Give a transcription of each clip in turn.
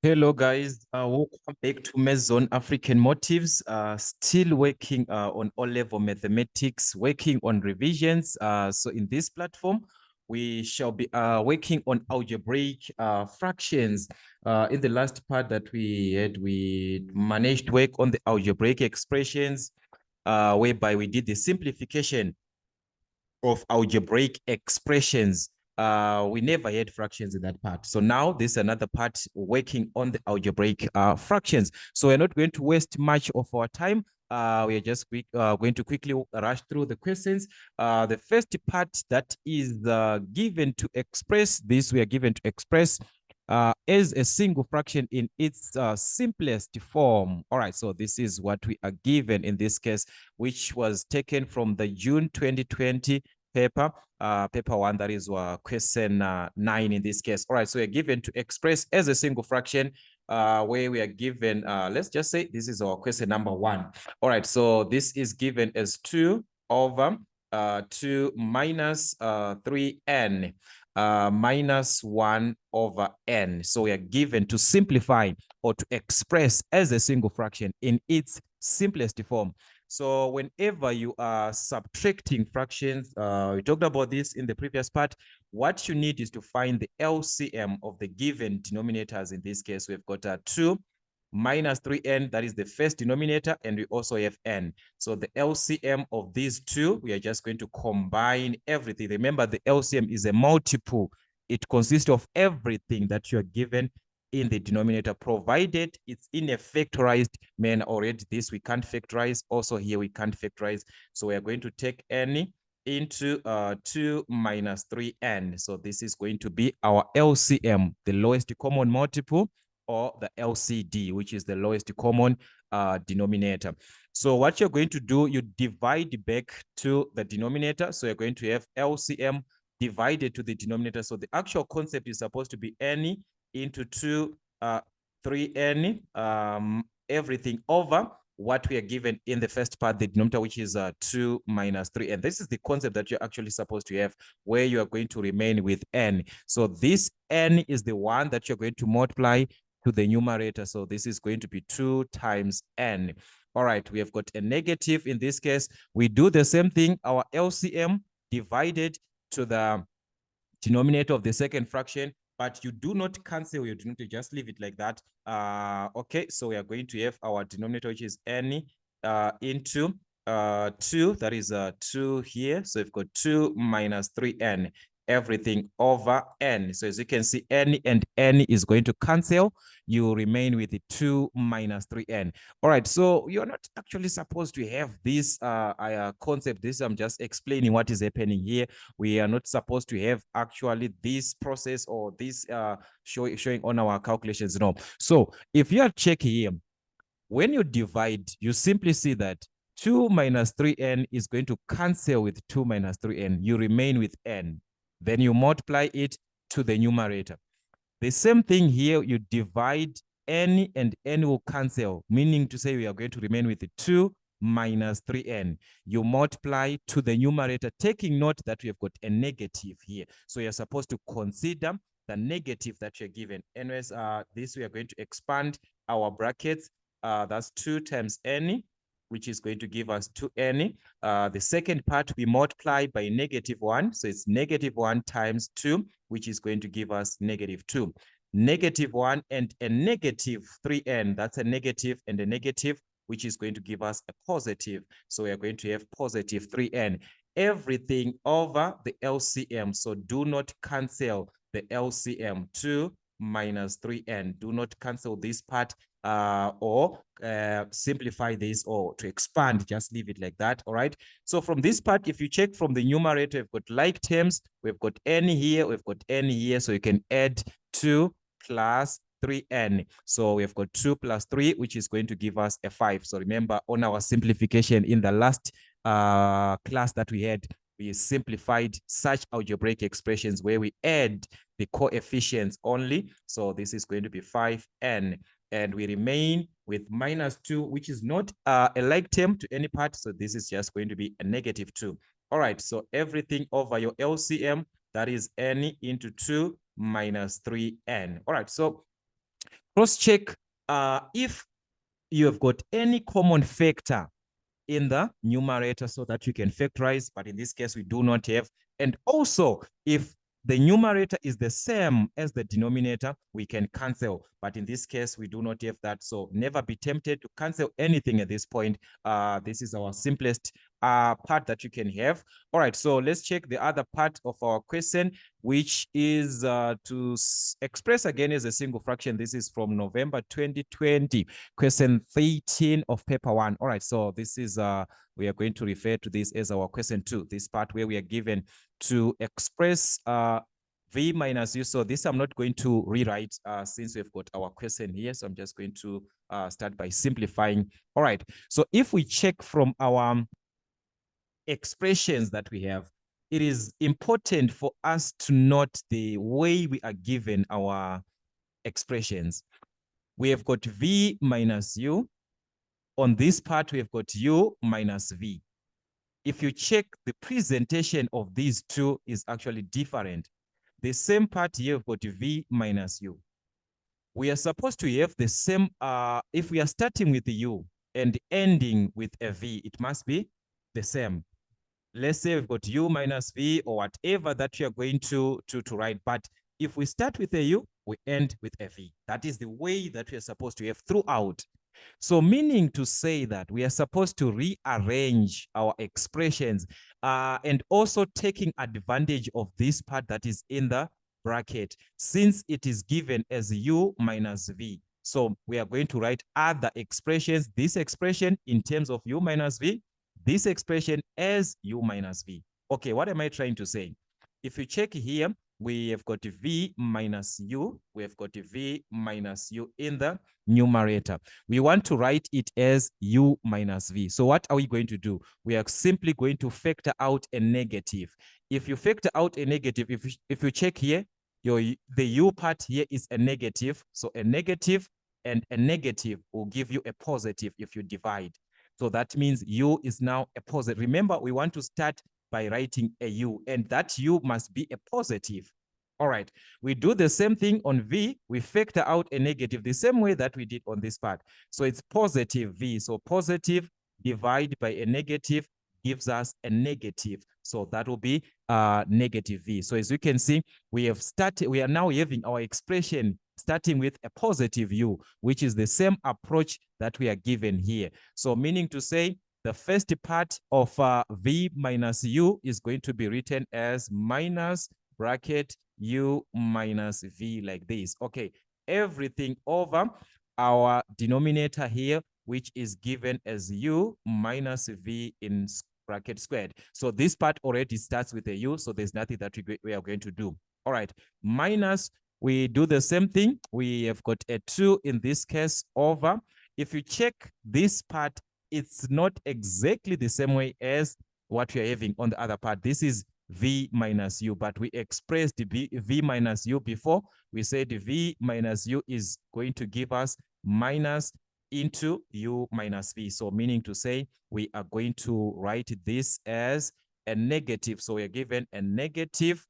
Hello guys, welcome back to Maison African Motives. Still working on O-level mathematics, working on revisions. So in this platform, we shall be working on algebraic fractions. In the last part that we had, we managed to work on the algebraic expressions, whereby we did the simplification of algebraic expressions. We never had fractions in that part. So now this is another part working on the algebraic fractions. So we're not going to waste much of our time. We are just going to quickly rush through the questions. The first part that is given to express this, we are given to express as a single fraction in its simplest form. All right, so this is what we are given in this case, which was taken from the June 2020 paper, paper one, that is question 9 in this case. All right, so we're given to express as a single fraction where we are given, let's just say this is our question number 1. All right, so this is given as 2 over 2 minus 3n minus 1 over n. So we are given to simplify or to express as a single fraction in its simplest form. So whenever you are subtracting fractions, we talked about this in the previous part, what you need is to find the LCM of the given denominators. In this case, we've got 2 minus 3n, that is the first denominator, and we also have n. So the LCM of these two, we are just going to combine everything. Remember, the LCM is a multiple. It consists of everything that you are given in the denominator, provided it's in a factorized manner. Already this we can't factorize. Also here we can't factorize. So we are going to take n into 2 minus 3n. So this is going to be our LCM, the lowest common multiple, or the LCD, which is the lowest common denominator. So what you're going to do, you divide back to the denominator. So you're going to have LCM divided to the denominator. So the actual concept is supposed to be n into 2, 3n, everything over what we are given in the first part, the denominator, which is 2 minus 3. And this is the concept that you're actually supposed to have, where you are going to remain with n. So this n is the one that you're going to multiply to the numerator. So this is going to be 2 times n. All right, we have got a negative in this case. We do the same thing, our LCM divided to the denominator of the second fraction, but you do not cancel your denominator, just leave it like that. Okay, so we are going to have our denominator, which is n into 2, that is 2 here. So we've got 2 minus 3n, everything over n. So as you can see, n and n is going to cancel. You remain with the 2 minus 3n. All right, so you're not actually supposed to have this concept. This I'm just explaining what is happening here. We are not supposed to have actually this process or this showing on our calculations. No. So if you are checking here, when you divide, you simply see that 2 minus 3n is going to cancel with 2 minus 3n. You remain with n. Then you multiply it to the numerator. The same thing here, you divide n and n will cancel, meaning to say we are going to remain with the 2 minus 3n. You multiply to the numerator, taking note that we have got a negative here. So you're supposed to consider the negative that you're given. Anyways, this we are going to expand our brackets. That's 2 times n, which is going to give us 2n. The second part, we multiply by -1. So it's -1 times 2, which is going to give us -2. -1 and a -3n, that's a negative and a negative, which is going to give us a positive. So we are going to have positive 3n. Everything over the LCM. So do not cancel the LCM. 2 minus 3n. Do not cancel this part or simplify this, or to expand, just leave it like that. All right. So from this part, if you check from the numerator, we've got like terms. We've got n here. We've got n here. So you can add 2 plus 3n. So we've got 2 plus 3, which is going to give us a 5. So remember, on our simplification in the last class that we had, we simplified such algebraic expressions where we add the coefficients only. So this is going to be 5n. And we remain with -2, which is not a like term to any part. So this is just going to be a -2. All right, so everything over your LCM, that is n into 2 minus 3n. All right, so Cross-check if you have got any common factor in the numerator so that you can factorize, but in this case, we do not have. And also, if the numerator is the same as the denominator, we can cancel. But in this case, we do not have that. So never be tempted to cancel anything at this point. This is our simplest part that you can have. All right, so let's check the other part of our question, which is to express again as a single fraction. This is from November 2020, question 13 of paper 1. All right, so this is we are going to refer to this as our question 2, this part where we are given to express v minus u. So this I'm not going to rewrite since we've got our question here. So I'm just going to start by simplifying. All right, so if we check from our expressions that we have, it is important for us to note the way we are given our expressions. We have got v minus u. On this part, we have got u minus v. If you check, the presentation of these two is actually different. The same part here, we've got v minus u. We are supposed to have the same, if we are starting with the u and ending with a v, it must be the same. Let's say we've got u minus v or whatever that you are going to write. But if we start with a u, we end with a v. That is the way that we are supposed to have throughout. So meaning to say that we are supposed to rearrange our expressions and also taking advantage of this part that is in the bracket, since it is given as u minus v. So we are going to write other expressions, this expression in terms of u minus v, this expression as u minus v. Okay, what am I trying to say? If you check here, we have got v minus u. We have got v minus u in the numerator. We want to write it as u minus v. So what are we going to do? We are simply going to factor out a negative. If you factor out a negative, if you check here, the u part here is a negative. So a negative and a negative will give you a positive if you divide. So that means u is now a positive. Remember, we want to start by writing a u, and that u must be a positive. All right, we do the same thing on v. We factor out a negative the same way that we did on this part. So it's positive v. So positive divided by a negative gives us a negative. So that will be negative v. So as you can see, we are now having our expression starting with a positive u, which is the same approach that we are given here. So meaning to say, the first part of v minus u is going to be written as minus bracket u minus v, like this. Okay, everything over our denominator here, which is given as u minus v in bracket squared. So this part already starts with a u, so there's nothing that we are going to do. All right, minus, we do the same thing. We have got a 2 in this case over. If you check this part, it's not exactly the same way as what we are having on the other part. This is v minus u, but we expressed v minus u before. We said v minus u is going to give us minus into u minus v. So meaning to say, we are going to write this as a negative. So we are given a negative,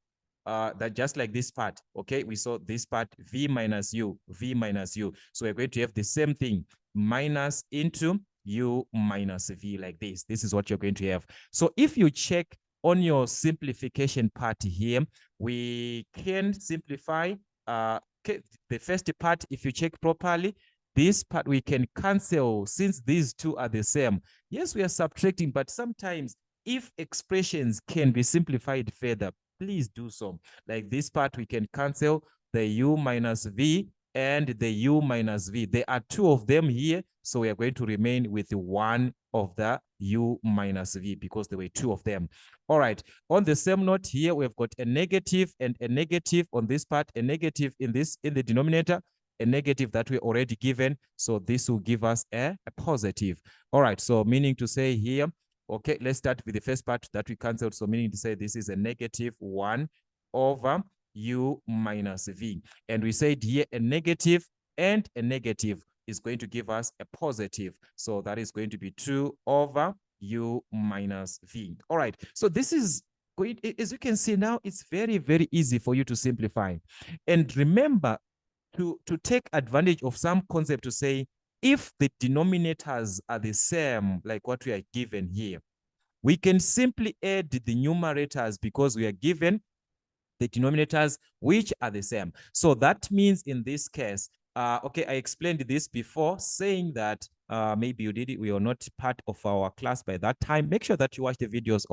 that just like this part. Okay, we saw this part, v minus u, v minus u. So we're going to have the same thing, minus into u minus v, like this. This is what you're going to have. So if you check on your simplification part here, we can simplify the first part. If you check properly, this part we can cancel since these two are the same. Yes, we are subtracting, but sometimes if expressions can be simplified further, please do so. Like this part, we can cancel the u minus v and the u minus v. There are two of them here, so we are going to remain with one of the u minus v because there were two of them. All right, on the same note here, we've got a negative and a negative on this part, a negative in the denominator, a negative that we already given. So this will give us a positive. All right, so meaning to say here, okay, let's start with the first part that we canceled. So meaning to say this is a negative 1 over u minus v. And we said here a negative and a negative is going to give us a positive. So that is going to be 2 over u minus v. All right, so this is going, as you can see now, it's very, very easy for you to simplify. And remember, to take advantage of some concept to say, if the denominators are the same, like what we are given here, we can simply add the numerators because we are given the denominators which are the same. So that means in this case, okay, I explained this before, saying that maybe you did it, we are not part of our class by that time. Make sure that you watch the videos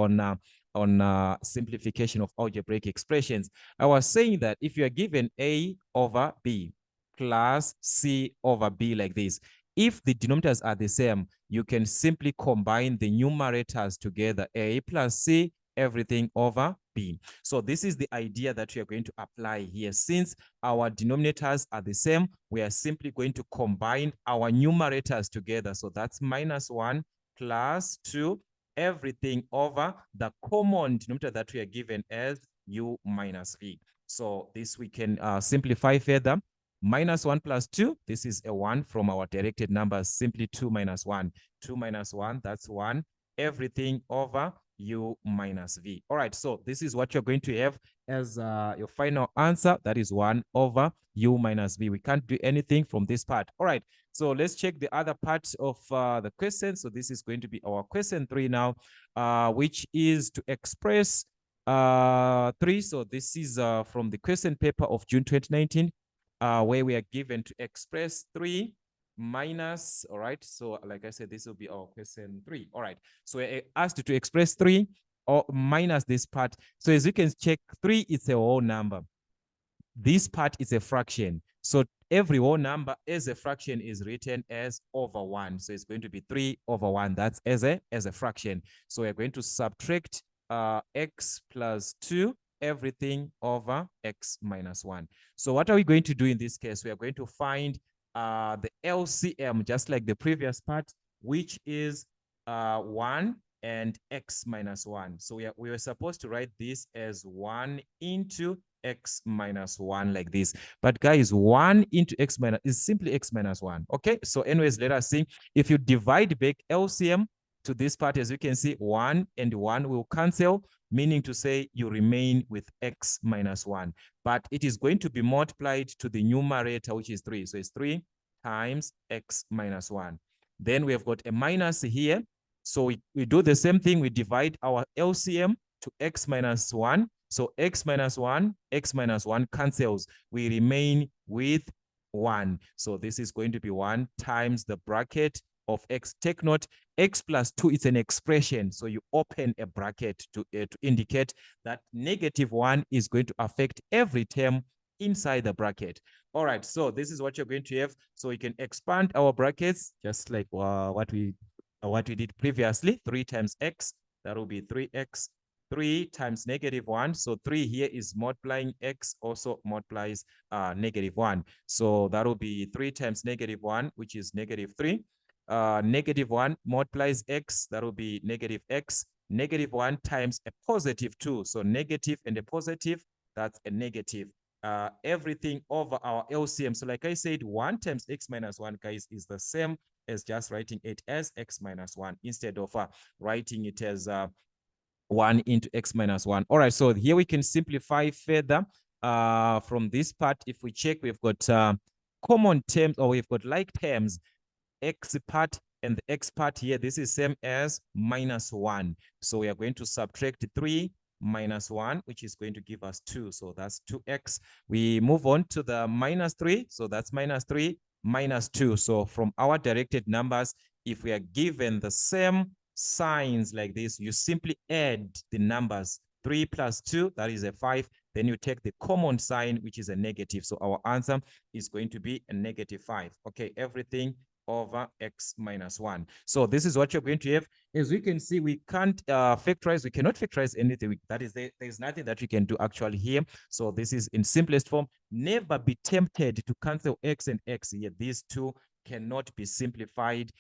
on simplification of algebraic expressions. I was saying that if you are given A over B plus C over B like this, if the denominators are the same, you can simply combine the numerators together, A plus C, everything over B. So this is the idea that we are going to apply here. Since our denominators are the same, we are simply going to combine our numerators together. So that's -1 plus 2, everything over the common denominator that we are given as U minus V. So this we can simplify further. -1 plus 2, this is a 1 from our directed numbers, simply 2 minus 1. 2 minus 1, that's 1. Everything over U minus V. All right, so this is what you're going to have as your final answer. That is 1 over U minus V. We can't do anything from this part. All right, so let's check the other part of the question. So this is going to be our question 3 now, which is to express 3. So this is from the question paper of June 2019, where we are given to express 3 minus, all right, so like I said, this will be our question 3. All right, so we're asked to express 3 or minus this part. So as you can check, 3 is a whole number. This part is a fraction. So every whole number as a fraction is written as over 1. So it's going to be 3 over 1. That's as a fraction. So we're going to subtract x plus 2, everything over x minus 1. So what are we going to do in this case? We are going to find the LCM, just like the previous part, which is 1 and x minus 1. So we were supposed to write this as 1 into x minus 1 like this. But guys, 1 into x minus is simply x minus 1. Okay, so anyways, let us see. If you divide back LCM to this part, as you can see, 1 and 1 will cancel, meaning to say you remain with x minus 1. But it is going to be multiplied to the numerator, which is 3. So it's 3 times x minus 1. Then we have got a minus here. So we do the same thing. We divide our LCM to x minus 1. So x minus 1 cancels. We remain with 1. So this is going to be 1 times the bracket of x. Take note, x plus 2 is an expression. So you open a bracket to indicate that -1 is going to affect every term inside the bracket. All right, so this is what you're going to have. So we can expand our brackets just like what we did previously. 3 times x, that will be 3x. 3 times -1. So 3 here is multiplying x, also multiplies -1. So that will be 3 times -1, which is -3. -1 multiplies x, that will be -x. -1 times a +2. So negative and a positive, that's a negative. Everything over our LCM. So like I said, 1 times x minus 1, guys, is the same as just writing it as x minus 1 instead of writing it as 1 into x minus 1. All right, so here we can simplify further from this part. If we check, we've got common terms, or we've got like terms, x part and the x part here. This is same as -1. So we are going to subtract 3 minus 1, which is going to give us 2. So that's 2x. We move on to the -3. So that's -3 minus 2. So from our directed numbers, if we are given the same signs like this, you simply add the numbers. 3 plus 2, that is a 5. Then you take the common sign, which is a negative. So our answer is going to be a -5. Okay, everything over x minus 1. So this is what you're going to have. As we can see, we can't factorize. We cannot factorize anything. That is, there's nothing that we can do actually here. So this is in simplest form. Never be tempted to cancel x and x here. These two cannot be simplified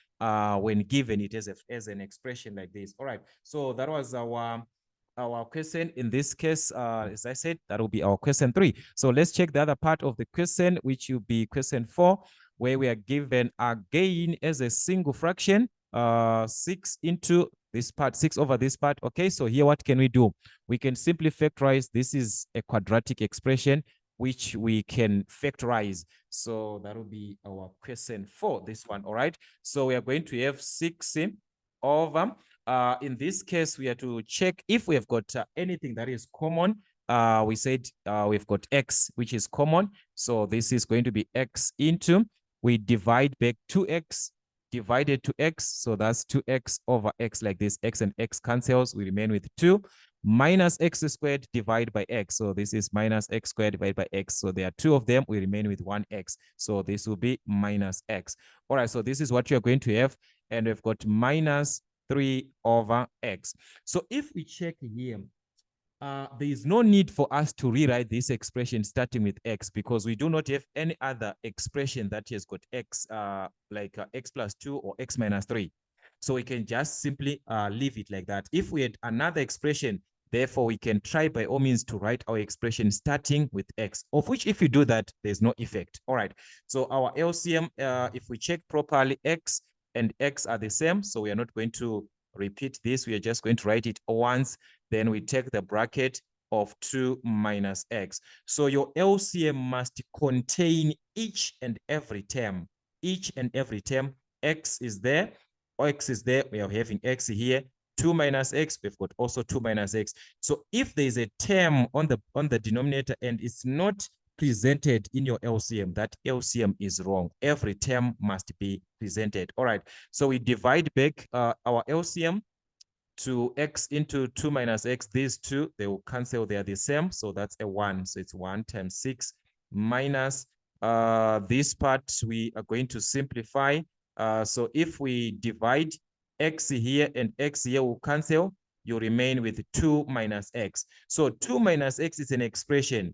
when given it as an expression like this. All right. So that was our question. In this case, as I said, that will be our question 3. So let's check the other part of the question, which will be question 4, where we are given again as a single fraction, 6 into this part, 6 over this part. Okay, so here what can we do? We can simply factorize. This is a quadratic expression. which we can factorize. So that will be our question for this one. All right. So we are going to have 6 over, in this case, we are to check if we have got anything that is common. We said we've got x, which is common. So this is going to be x into, we divide back 2x divided to x. So that's 2x over x like this. X and x cancels. We remain with 2 minus x squared divided by x. So this is minus x squared divided by x. So there are 2 of them. We remain with 1x. So this will be minus x. All right. So this is what you're going to have. And we've got minus 3 over x. So if we check here, there is no need for us to rewrite this expression starting with x, because we do not have any other expression that has got x, like x plus 2 or x minus 3. So we can just simply leave it like that. If we had another expression, therefore we can try by all means to write our expression starting with x, of which if you do that, there's no effect. All right. So our LCM, if we check properly, x and x are the same. So we are not going to repeat this. We are just going to write it once. Then we take the bracket of 2 minus x. So your LCM must contain each and every term. Each and every term. X is there. X is there. We are having x here. 2 minus x. We've got also 2 minus x. So if there is a term on the denominator and it's not presented in your LCM, that LCM is wrong. Every term must be presented. All right. So we divide back our LCM to x into 2 minus x. These two, they will cancel. They are the same. So that's a 1. So it's 1 times 6 minus this part. We are going to simplify. So if we divide x here and x here will cancel, you remain with 2 minus x. So 2 minus x is an expression.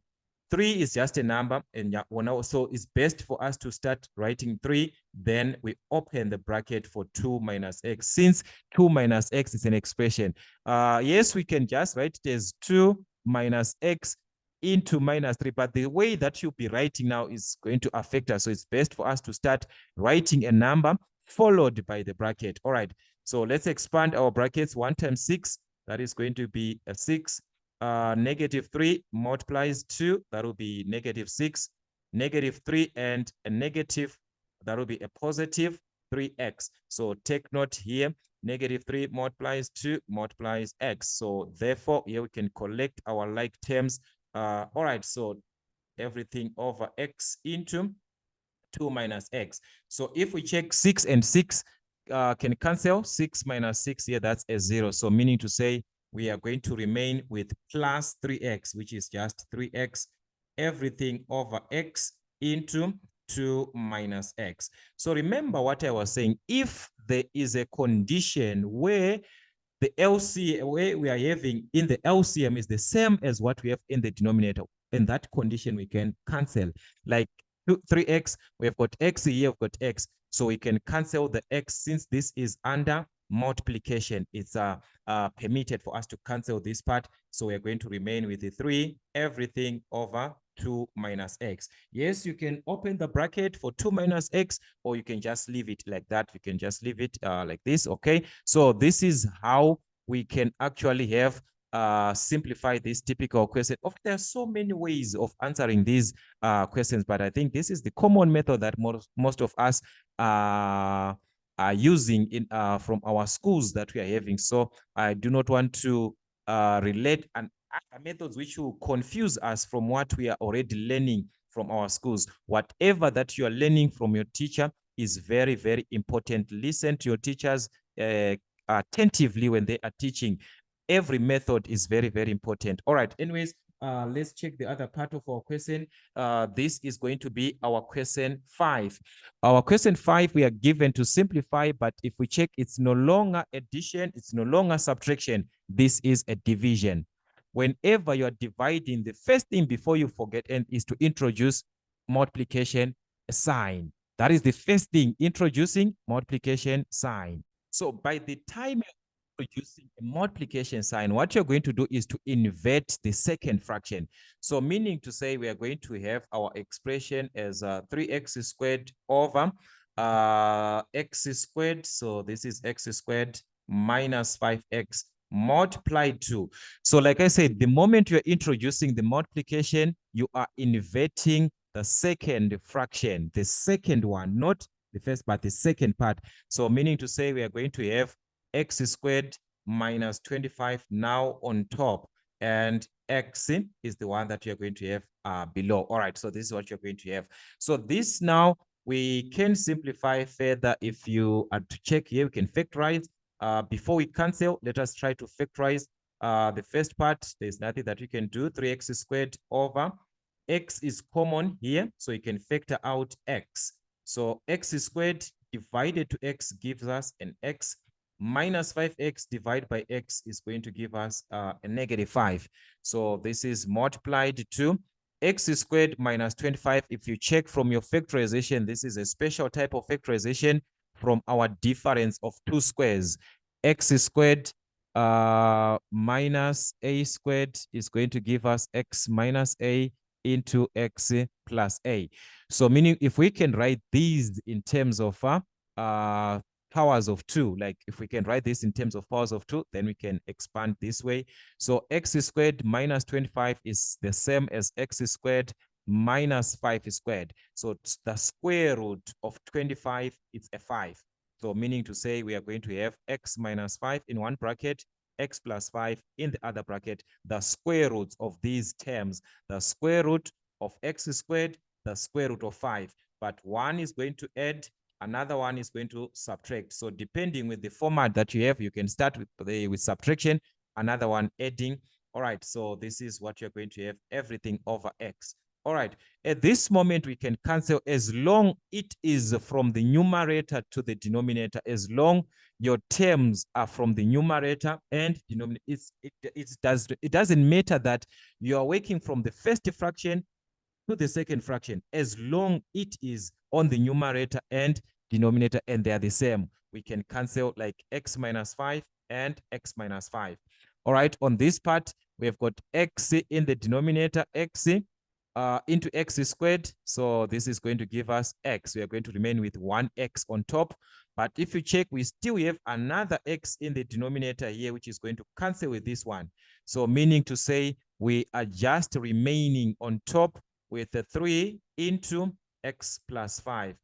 3 is just a number, and so it's best for us to start writing 3. Then we open the bracket for 2 minus x. Since 2 minus x is an expression, yes, we can just write it as 2 minus x into minus 3, but the way that you'll be writing now is going to affect us. So it's best for us to start writing a number followed by the bracket. All right, so let's expand our brackets. 1 times 6, that is going to be a 6. Negative 3 multiplies 2, that will be negative 6, negative 3, and a negative, that will be a positive 3x. So take note here, negative 3 multiplies 2 multiplies x. So therefore, here we can collect our like terms. All right, so everything over x into 2 minus x. So if we check 6 and 6 can cancel. 6 minus 6 here, that's a 0. So meaning to say, we are going to remain with plus 3x, which is just 3x, everything over x into 2 minus x. So remember what I was saying. If there is a condition where the LCM, where we are having in the LCM is the same as what we have in the denominator, in that condition, we can cancel. Like 3x, we have got x here, we've got x. So we can cancel the x since this is under multiplication. It's permitted for us to cancel this part. So we're going to remain with the 3, everything over 2 minus x. Yes, you can open the bracket for 2 minus x, or you can just leave it like that. You can just leave it like this, okay? So this is how we can actually have simplify this typical question. There are so many ways of answering these questions, but I think this is the common method that most of us are using in from our schools that we are having. So I do not want to relate methods which will confuse us from what we are already learning from our schools. Whatever that you are learning from your teacher is very, very important. Listen to your teachers attentively when they are teaching. Every method is very, very important. All right. Anyways, let's check the other part of our question. This is going to be our question 5. Our question 5, we are given to simplify, but if we check, it's no longer addition, it's no longer subtraction. This is a division. Whenever you are dividing, the first thing before you forget is to introduce multiplication sign. That is the first thing, introducing multiplication sign. So by the time you're introducing a multiplication sign, what you're going to do is to invert the second fraction. So meaning to say, we are going to have our expression as 3x squared over x squared. So this is x squared minus 5x multiplied 2. So like I said, the moment you're introducing the multiplication, you are inverting the second fraction, the second one, not the first part, the second part. So meaning to say we are going to have x squared minus 25 now on top, and x is the one that you're going to have below. All right, so this is what you're going to have. So this now we can simplify further. If you are to check here, we can factorize. Before we cancel, let us try to factorize the first part. There's nothing that you can do. 3x squared over x is common here, so you can factor out x. So x squared divided to x gives us an x, minus 5x divided by x is going to give us a negative 5. So this is multiplied to x squared minus 25. If you check from your factorization, this is a special type of factorization from our difference of two squares. X squared minus a squared is going to give us x minus a into x plus a. So meaning if we can write these in terms of powers of 2, like if we can write this in terms of powers of 2, then we can expand this way. So x squared minus 25 is the same as x squared minus 5 squared. So the square root of 25, it's a 5. So meaning to say we are going to have x minus 5 in one bracket, x plus 5 in the other bracket. The square roots of these terms, the square root of x squared, the square root of 5. But one is going to add, another one is going to subtract. So depending with the format that you have, you can start with subtraction, another one adding. All right, so this is what you're going to have, everything over x. All right, at this moment, we can cancel as long it is from the numerator to the denominator, as long your terms are from the numerator and denominator. It doesn't matter that you are working from the first fraction to the second fraction, as long it is on the numerator and denominator and they are the same. We can cancel like x minus 5 and x minus 5. All right, on this part, we have got x in the denominator, x into x squared. So this is going to give us x. We are going to remain with 1x on top. But if you check, we still have another x in the denominator here, which is going to cancel with this one. So meaning to say we are just remaining on top with the 3 into x plus 5.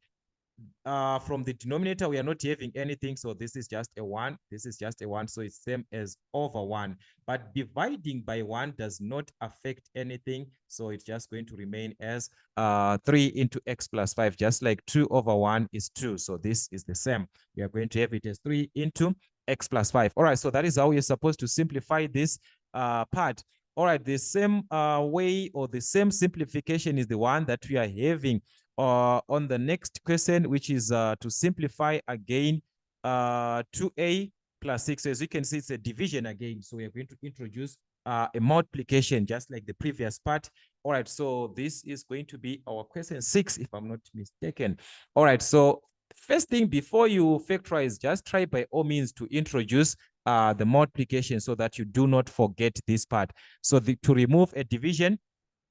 From the denominator, we are not having anything, so this is just a 1, this is just a 1, so it's same as over 1. But dividing by 1 does not affect anything, so it's just going to remain as 3 into x plus 5, just like 2 over 1 is 2, so this is the same. We are going to have it as 3 into x plus 5. All right, so that is how you're supposed to simplify this part. All right, the same way or the same simplification is the one that we are having on the next question, which is to simplify again 2a plus 6. So as you can see, it's a division again. So we are going to introduce a multiplication just like the previous part. All right, so this is going to be our question 6, if I'm not mistaken. All right, so first thing before you factorize, just try by all means to introduce the multiplication so that you do not forget this part. So to remove a division,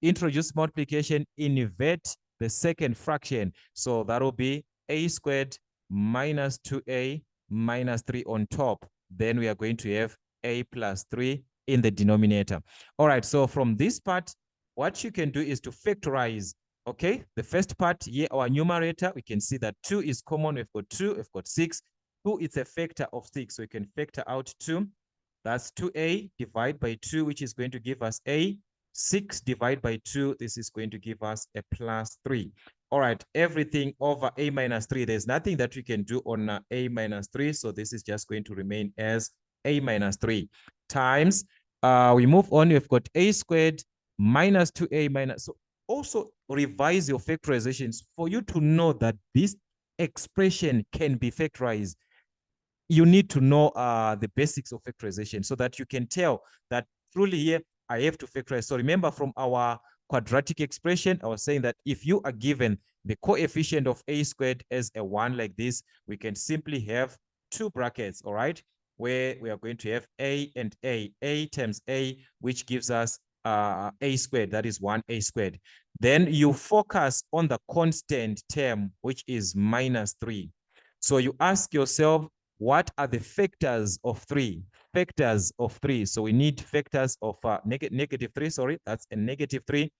introduce multiplication, invert the second fraction. So that will be a squared minus 2a minus 3 on top. Then we are going to have a plus 3 in the denominator. All right, so from this part, what you can do is to factorize. Okay, the first part here, our numerator, we can see that 2 is common. We've got 2, we've got 6. 2 is a factor of 6, so we can factor out 2. That's 2a divided by 2, which is going to give us a. 6 divided by 2, this is going to give us a plus 3. All right, everything over a minus 3. There's nothing that we can do on a minus 3, so this is just going to remain as a minus 3 times. We move on, we've got a squared minus 2a minus. So also revise your factorizations for you to know that this expression can be factorized. You need to know the basics of factorization so that you can tell that truly here I have to factorize. So remember from our quadratic expression, I was saying that if you are given the coefficient of a squared as a 1 like this, we can simply have two brackets, all right, where we are going to have a and a times a, which gives us a squared, that is 1a squared. Then you focus on the constant term, which is minus 3. So you ask yourself, what are the factors of 3? factors of 3. So we need factors of negative 3, sorry, that's a negative 3.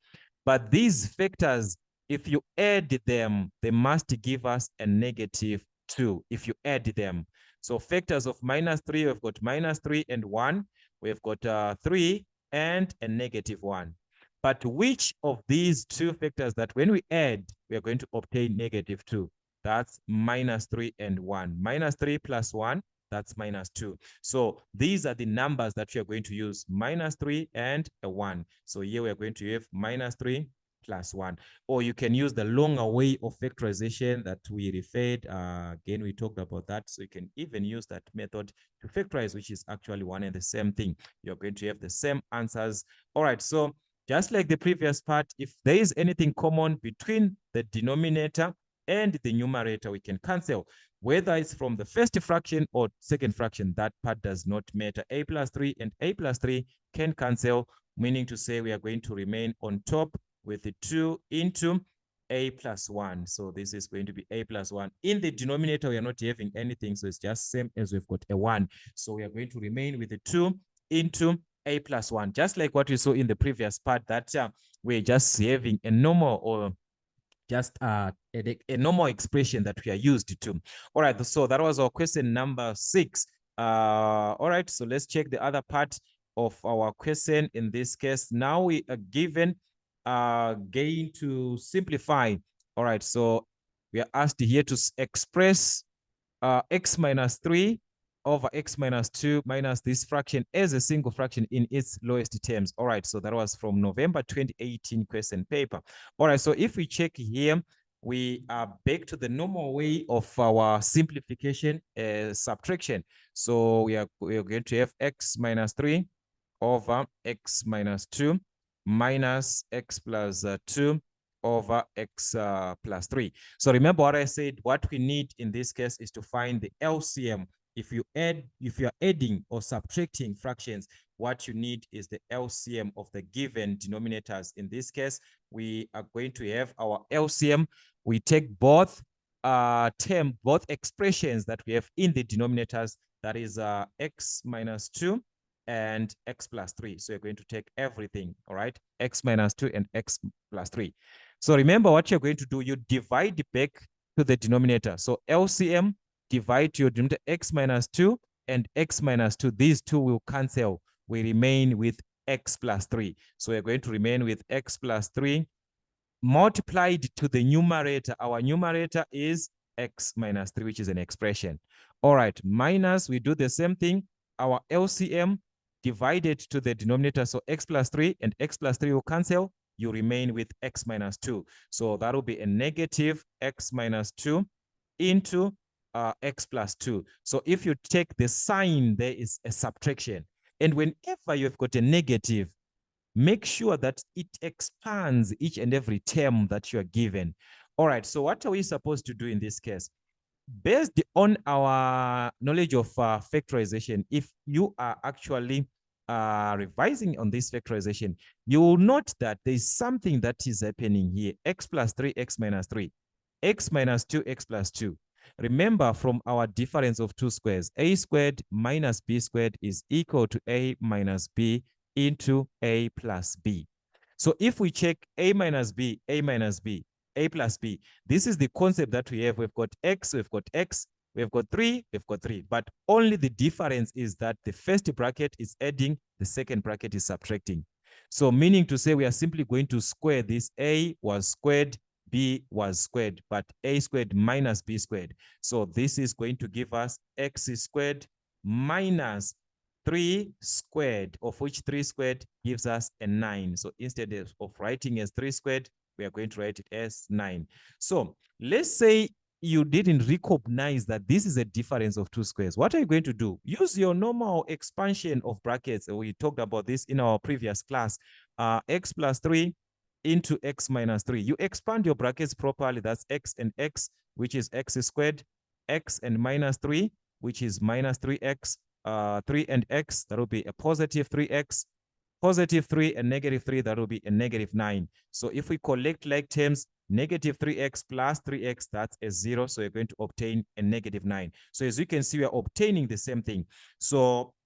But these factors, if you add them, they must give us a negative 2 if you add them. So factors of -3, we've got -3 and 1. We've got 3 and a negative 1. But which of these two factors that when we add, we are going to obtain negative 2? That's -3 and 1. -3 plus 1, that's -2. So these are the numbers that we are going to use, -3 and a 1. So here we are going to have -3 plus 1. Or you can use the longer way of factorization that we referred. Again, we talked about that. So you can even use that method to factorize, which is actually one and the same thing. You're going to have the same answers. All right, so just like the previous part, if there is anything common between the denominator and the numerator, we can cancel. Whether it's from the first fraction or second fraction, that part does not matter. A plus 3 and A plus 3 can cancel, meaning to say we are going to remain on top with the 2 into A plus 1. So this is going to be A plus 1. In the denominator, we are not having anything, so it's just same as we've got a 1. So we are going to remain with the 2 into A plus 1, just like what we saw in the previous part, that we're just having a normal or just a normal expression that we are used to. All right, so that was our question number 6. All right, so let's check the other part of our question. In this case, now we are given going to simplify. All right, so we are asked here to express x minus 3 over x minus 2 minus this fraction as a single fraction in its lowest terms. All right, so that was from November 2018 question paper. All right, so if we check here, we are back to the normal way of our simplification, subtraction. So we are going to have x minus 3 over x minus 2 minus x plus 2 over x plus 3. So remember what I said, what we need in this case is to find the LCM. If you are adding or subtracting fractions, what you need is the LCM of the given denominators. In this case, we are going to have our LCM. We take both both expressions that we have in the denominators, that is x minus 2 and x plus 3. So you're going to take everything, all right? X minus 2 and x plus 3. So remember what you're going to do, you divide back to the denominator. So LCM, divide your denominator x minus 2 and x minus 2. These two will cancel. We remain with x plus 3. So we're going to remain with x plus 3 multiplied to the numerator. Our numerator is x minus 3, which is an expression. All right, minus, we do the same thing. Our LCM divided to the denominator. So x plus 3 and x plus 3 will cancel. You remain with x minus 2. So that will be a negative x minus 2 into x plus 2. So if you take the sign, there is a subtraction. And whenever you've got a negative, make sure that it expands each and every term that you are given. All right, so what are we supposed to do in this case? Based on our knowledge of factorization, if you are actually revising on this factorization, you will note that there is something that is happening here. X plus 3, x minus 3, x minus 2, x plus 2. Remember, from our difference of two squares, a squared minus b squared is equal to a minus b into a plus b. So if we check a minus b, a minus b, a plus b, this is the concept that we have. We've got x, we've got x, we've got 3, we've got 3. But only the difference is that the first bracket is adding, the second bracket is subtracting. So meaning to say we are simply going to square this. A was squared, b was squared, but a squared minus b squared. So this is going to give us x squared minus 3 squared, of which 3 squared gives us a 9. So instead of writing as 3 squared, we are going to write it as 9. So let's say you didn't recognize that this is a difference of two squares. What are you going to do? Use your normal expansion of brackets. We talked about this in our previous class. X plus 3 into x minus 3. You expand your brackets properly. That's x and x, which is x squared, x and minus 3, which is minus 3x, 3 and x, that will be a positive 3x, positive 3 and negative 3, that will be a negative 9. So if we collect like terms, negative 3x plus 3x, that's a 0. So you're going to obtain a negative 9. So as you can see, we are obtaining the same thing. So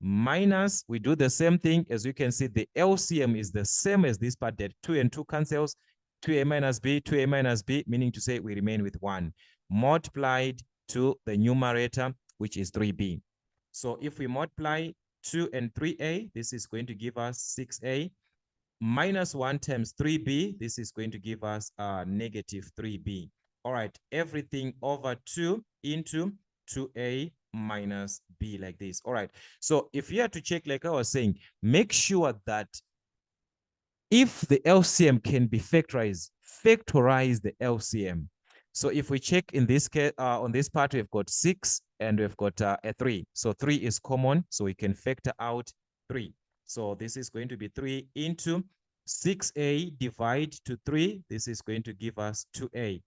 minus, we do the same thing. As you can see, the LCM is the same as this part, that 2 and 2 cancels, 2a minus b, 2a minus b, meaning to say we remain with 1, multiplied to the numerator, which is 3b. So if we multiply 2 and 3a, this is going to give us 6a, minus 1 times 3b, this is going to give us negative 3b. All right, everything over 2 into 2a minus b, like this. All right, so if you had to check, like I was saying, make sure that if the LCM can be factorized, factorize the LCM. So if we check in this case, on this part, we've got 6 and we've got a 3. So 3 is common, so we can factor out 3. So this is going to be 3 into 6a divide to 3. This is going to give us 2a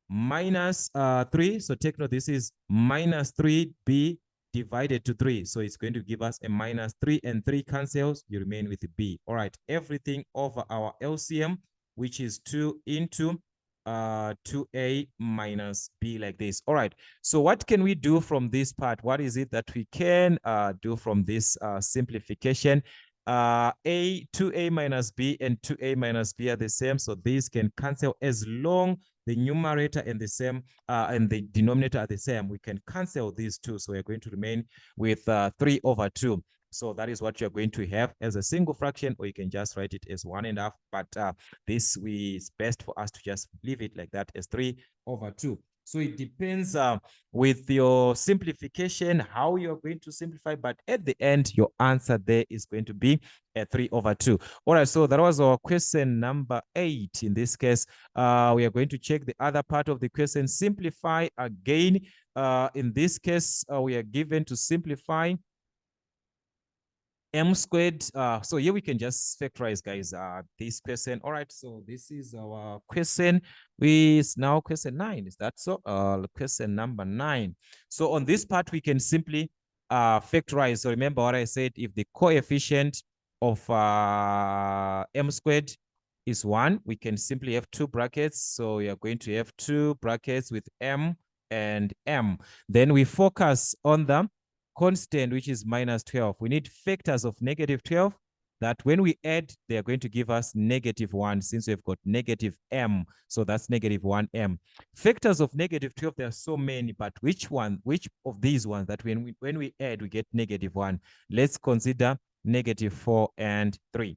minus 3. So take note, this is minus 3b divided to 3. So it's going to give us a minus 3 and 3 cancels. You remain with b. All right, everything over our LCM, which is 2 into 2a minus b, like this. All right, so what can we do from this part? What is it that we can do from this simplification? 2a minus b and 2a minus b are the same, so these can cancel. As long the numerator and the same and the denominator are the same, we can cancel these two. So we're going to remain with 3 over 2. So that is what you're going to have as a single fraction, or you can just write it as 1.5. But this is best for us to just leave it like that as 3 over 2. So it depends with your simplification, how you're going to simplify. But at the end, your answer there is going to be a 3 over 2. All right, so that was our question number 8. In this case, we are going to check the other part of the question. Simplify again. In this case, we are given to simplify m squared. So here we can just factorize, guys, this question. All right, so this is our question. Is now question 9. Is that so? Question number 9. So on this part, we can simply factorize. So remember what I said, if the coefficient of m squared is 1, we can simply have 2 brackets. So we are going to have 2 brackets with m and m. Then we focus on the constant, which is minus 12. We need factors of negative 12 that when we add, they are going to give us negative 1, since we've got negative m. So that's negative 1m. Factors of negative 12, there are so many, but which of these ones that when we add, we get negative 1? Let's consider negative 4 and 3.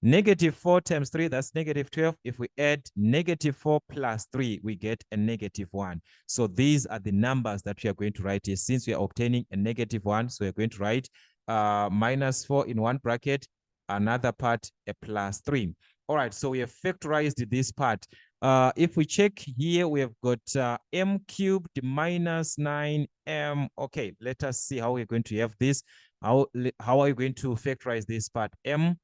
Negative 4 times 3, that's negative 12. If we add negative 4 plus 3, we get a negative 1. So these are the numbers that we are going to write here. Since we are obtaining a negative 1, so we're going to write minus 4 in one bracket, another part a plus 3. All right, so we have factorized this part. If we check here, we have got m cubed minus 9m. Okay, let us see how we're going to have this. How are you going to factorize this part? M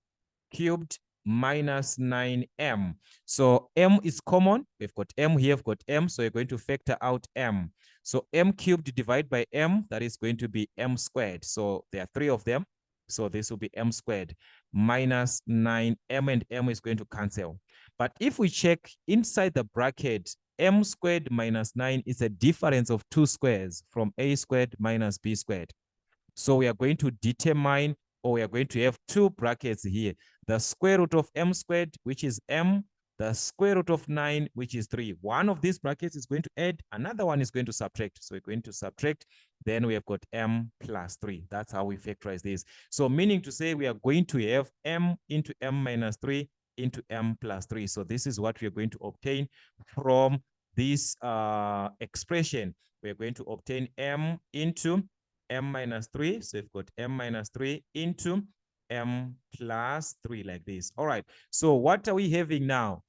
cubed minus 9m. So m is common. We've got m here, we've got m. So we're going to factor out m. So m cubed divided by m, that is going to be m squared. So there are 3 of them. So this will be m squared minus 9m, and m is going to cancel. But if we check inside the bracket, m squared minus 9 is a difference of 2 squares from a squared minus b squared. So we are going to determine, or we are going to have 2 brackets here. The square root of m squared, which is m, the square root of 9, which is 3. One of these brackets is going to add, another one is going to subtract. So we're going to subtract, then we have got m plus 3. That's how we factorize this. So meaning to say we are going to have m into m minus 3 into m plus 3. So this is what we are going to obtain from this expression. We are going to obtain m into m minus 3. So we've got m minus 3 into m plus 3, like this. All right. So what are we having now?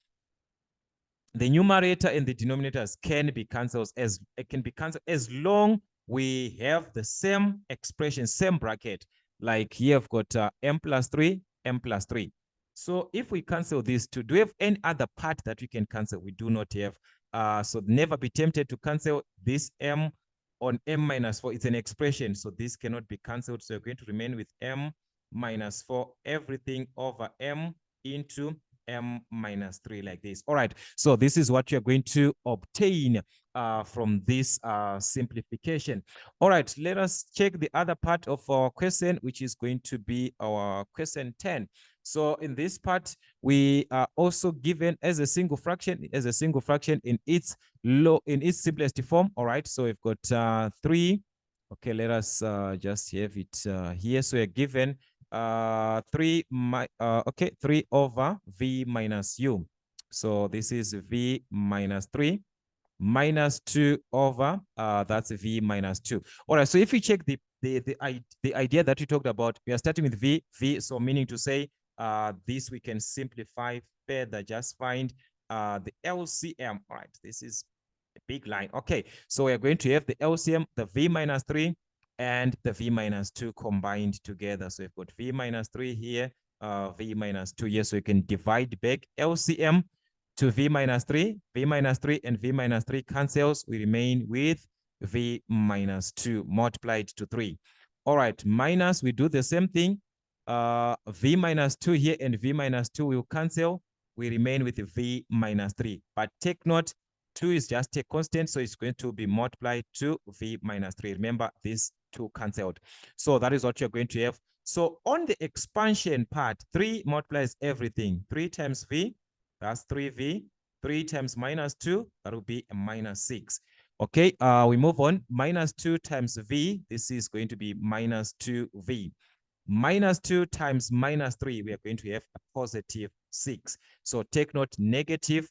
The numerator and the denominators can be cancelled as long we have the same expression, same bracket. Like here I've got m plus 3, m plus 3. So if we cancel these two, do we have any other part that we can cancel? We do not have. So never be tempted to cancel this m on m minus 4. It's an expression, so this cannot be cancelled. So you're going to remain with m minus 4, everything over m into m minus 3, like this. All right, so this is what you're going to obtain from this simplification. All right, let us check the other part of our question, which is going to be our question 10. So in this part, we are also given as a single fraction in its simplest form. All right, so we've got 3. Okay, let us just have it here. So we're given 3 over v minus u. So this is v minus 3 minus 2 over that's v minus 2. All right, so if we check the idea that we talked about, we are starting with v, so meaning to say this we can simplify further, just find the LCM. All right, this is a big line. Okay, so we're going to have the LCM, the v minus 3 and the v minus 2 combined together. So we've got v minus 3 here, v minus 2 here, so you can divide back LCM to v minus 3 and v minus 3 cancels. We remain with v minus 2 multiplied to 3. All right, minus, we do the same thing. V minus 2 here and v minus 2 will cancel. We remain with v minus 3. But take note, 2 is just a constant, so it's going to be multiplied to v minus 3. Remember, these 2 canceled. So that is what you're going to have. So on the expansion part, 3 multiplies everything. 3 times v, that's 3v. 3 times minus 2, that will be a minus 6. Okay, we move on. Minus 2 times v, this is going to be minus 2v. Minus 2 times minus 3, we are going to have a positive 6. So take note, negative,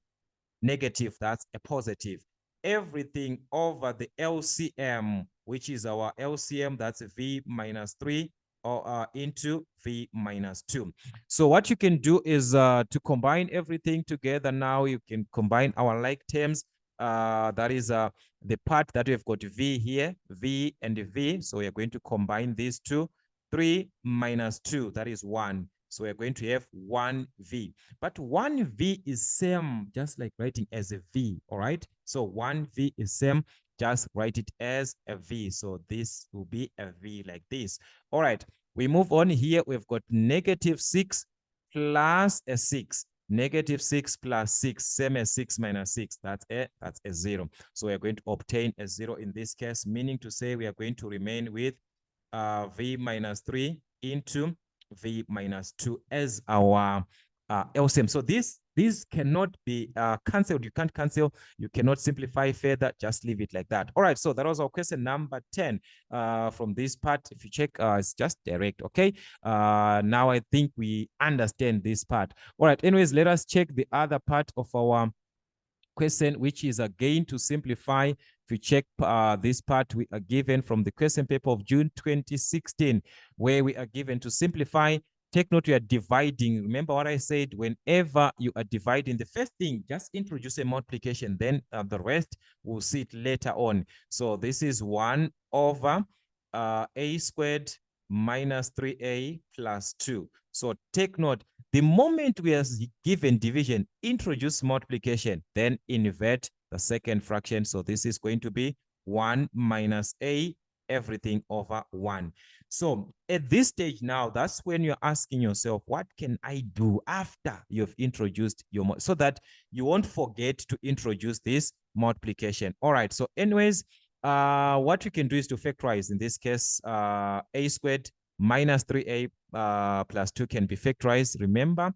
that's a positive. Everything over the LCM, which is our LCM, that's v minus 3 or into v minus 2. So what you can do is to combine everything together. Now you can combine our like terms. That is the part that we've got v here, v and v. So we are going to combine these two. 3 minus 2, that is 1. So we're going to have 1v. But 1v is same, just like writing as a v, all right? So 1v is same, just write it as a v. So this will be a v like this. All right, we move on here. We've got negative 6 plus a 6. Negative 6 plus 6, same as 6 minus 6. That's a 0. So we're going to obtain a 0 in this case, meaning to say we are going to remain with v minus 3 into v minus 2 as our LCM. So this cannot be cancelled. You can't cancel. You cannot simplify further. Just leave it like that. All right. So that was our question number 10. From this part, if you check, it's just direct. Okay. Now I think we understand this part. All right. Anyways, let us check the other part of our question, which is again to simplify. If you check this part, we are given from the question paper of June 2016, where we are given to simplify. Take note, you are dividing. Remember what I said, whenever you are dividing, the first thing, just introduce a multiplication, then the rest we'll see it later on. So this is 1 over a squared minus 3a plus 2. So take note, the moment we are given division, introduce multiplication, then invert the second fraction. So this is going to be 1 minus a, everything over 1. So at this stage now, that's when you're asking yourself, what can I do after you've introduced your, so that you won't forget to introduce this multiplication. All right, so anyways, what you can do is to factorize. In this case, a squared minus 3a plus 2 can be factorized. Remember,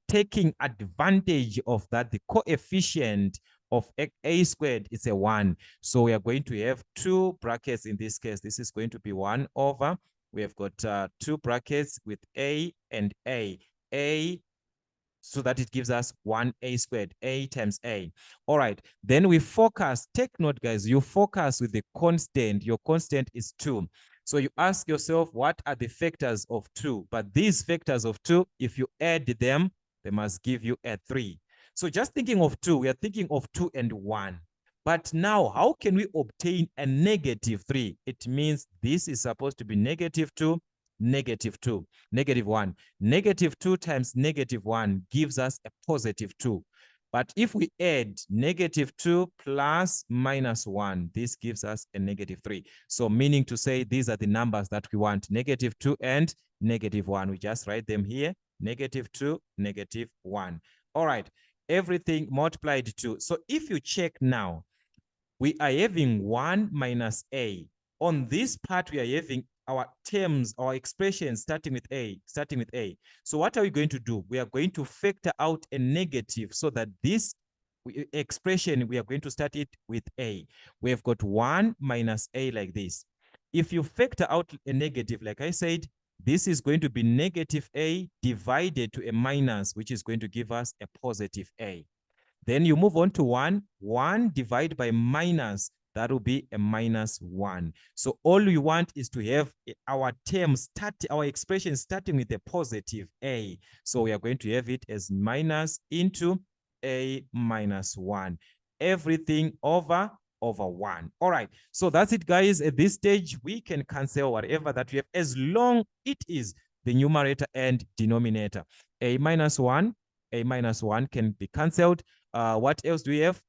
taking advantage of that, the coefficient of a squared is a 1. So we are going to have 2 brackets in this case. This is going to be 1 over, we have got 2 brackets with a and a, so that it gives us 1a squared, a times a. All right, then we focus. Take note, guys, you focus with the constant. Your constant is 2. So you ask yourself, what are the factors of 2? But these factors of 2, if you add them, they must give you a 3. So just thinking of 2, we are thinking of 2 and 1. But now, how can we obtain a negative 3? It means this is supposed to be negative 2, negative 2, negative 1. Negative 2 times negative 1 gives us a positive 2. But if we add negative 2 plus minus 1, this gives us a negative 3. So meaning to say these are the numbers that we want, negative 2 and negative 1. We just write them here, negative 2, negative 1. All right, everything multiplied to. So if you check now, we are having 1 minus a. On this part, we are having our terms, our expressions starting with a. So what are we going to do? We are going to factor out a negative so that this expression, we are going to start it with a. We have got 1 minus a like this. If you factor out a negative, like I said, this is going to be negative a divided to a minus, which is going to give us a positive a. Then you move on to 1. 1 divided by minus, that will be a minus 1. So all we want is to have our term our expression starting with a positive a. So we are going to have it as minus into a minus 1. Everything over 1. All right. So that's it, guys. At this stage, we can cancel whatever that we have as long it is the numerator and denominator. A minus 1 can be cancelled. What else do we have?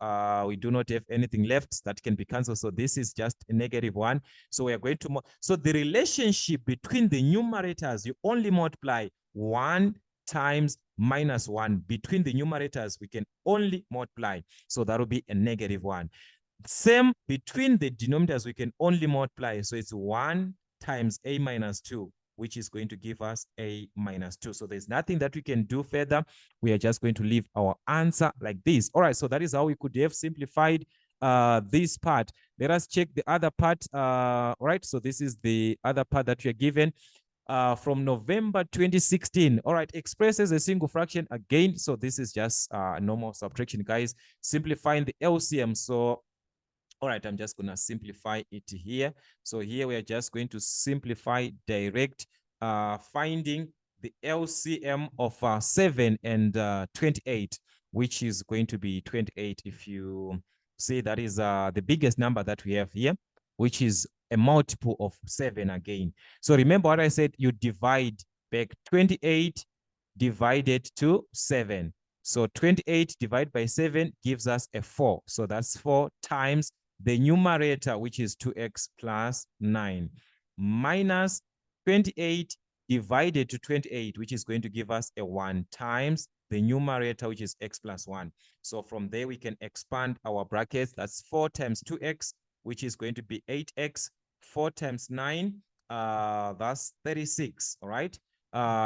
We do not have anything left that can be cancelled. So this is just a negative 1. So we are going to, so the relationship between the numerators, you only multiply 1 times minus 1. Between the numerators, we can only multiply. So that will be a negative 1. Same between the denominators, we can only multiply. So it's 1 times a minus 2, which is going to give us a minus 2. So there's nothing that we can do further. We are just going to leave our answer like this. All right, so that is how we could have simplified this part. Let us check the other part. All right, so this is the other part that we are given from November 2016. All right, expresses a single fraction again. So this is just normal subtraction, guys. Simplifying the LCM. So all right, I'm just going to simplify it here. So here we are just going to simplify direct, finding the LCM of 7 and 28, which is going to be 28. If you see, that is the biggest number that we have here, which is a multiple of 7 again. So remember what I said, you divide back 28 divided to 7. So 28 divided by 7 gives us a 4. So that's 4 times the numerator, which is 2x plus 9, minus 28 divided to 28, which is going to give us a 1 times the numerator, which is x plus 1. So from there, we can expand our brackets. That's 4 times 2x, which is going to be 8x. 4 times 9, that's 36, all right?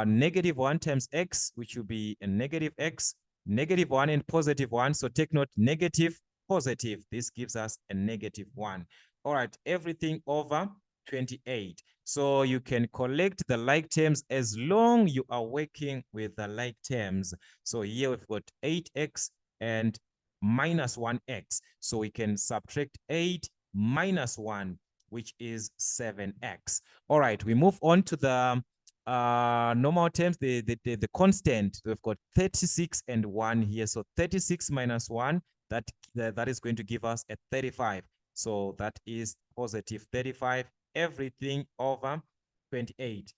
Negative 1 times x, which will be a negative x. Negative 1 and positive 1, so take note, negative, positive. This gives us a negative 1. All right, everything over 28. So you can collect the like terms as long you are working with the like terms. So here we've got 8x and minus 1x. So we can subtract 8 minus 1, which is 7x. All right, we move on to the normal terms, the constant. We've got 36 and 1 here. So 36 minus 1, that is going to give us a 35. So that is positive 35, everything over 28.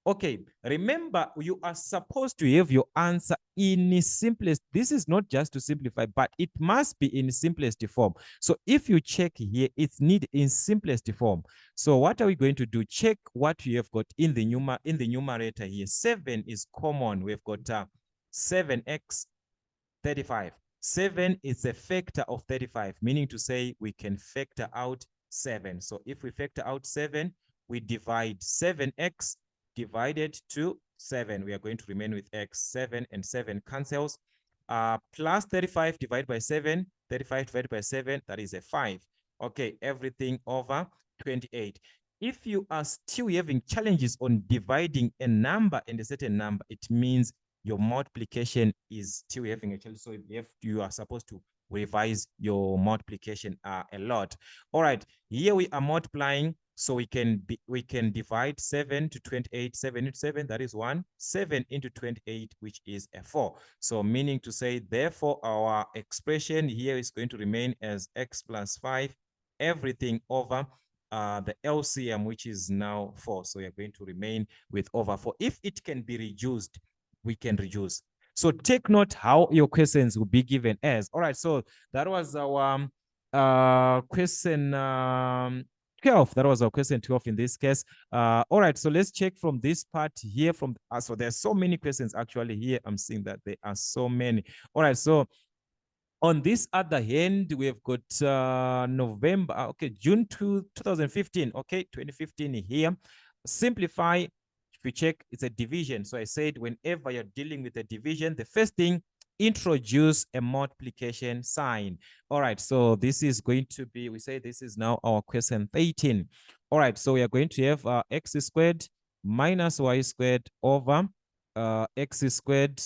Okay, remember, you are supposed to have your answer in simplest. This is not just to simplify, but it must be in simplest form. So if you check here, it's needed in simplest form. So what are we going to do? Check what you have got in the numerator here. 7 is common. We've got 7x 35. 7 is a factor of 35, meaning to say we can factor out 7. So if we factor out 7, we divide 7x divided to 7. We are going to remain with x. 7 and 7 cancels. Plus 35 divided by 7. 35 divided by 7, that is a 5. Okay, everything over 28. If you are still having challenges on dividing a number and a certain number, it means your multiplication is still having a challenge. So you are supposed to revise your multiplication a lot. All right, here we are multiplying. So we can divide 7 to 28. 7 into 7, that is 1. 7 into 28, which is a 4. So meaning to say, therefore, our expression here is going to remain as x plus 5, everything over the LCM, which is now 4. So we are going to remain with over 4. If it can be reduced, we can reduce. So take note how your questions will be given as. All right, so that was our question 12. That was our question 12 in this case. All right, so let's check from this part here. So there's so many questions actually here. I'm seeing that there are so many. All right, so On this other hand, we have got November, okay, June 2015, okay, 2015 here. Simplify, if you check, it's a division. So I said whenever you're dealing with a division, the first thing, introduce a multiplication sign. All right, so this is going to be, we say this is now our question 13. All right, so we are going to have x squared minus y squared over x squared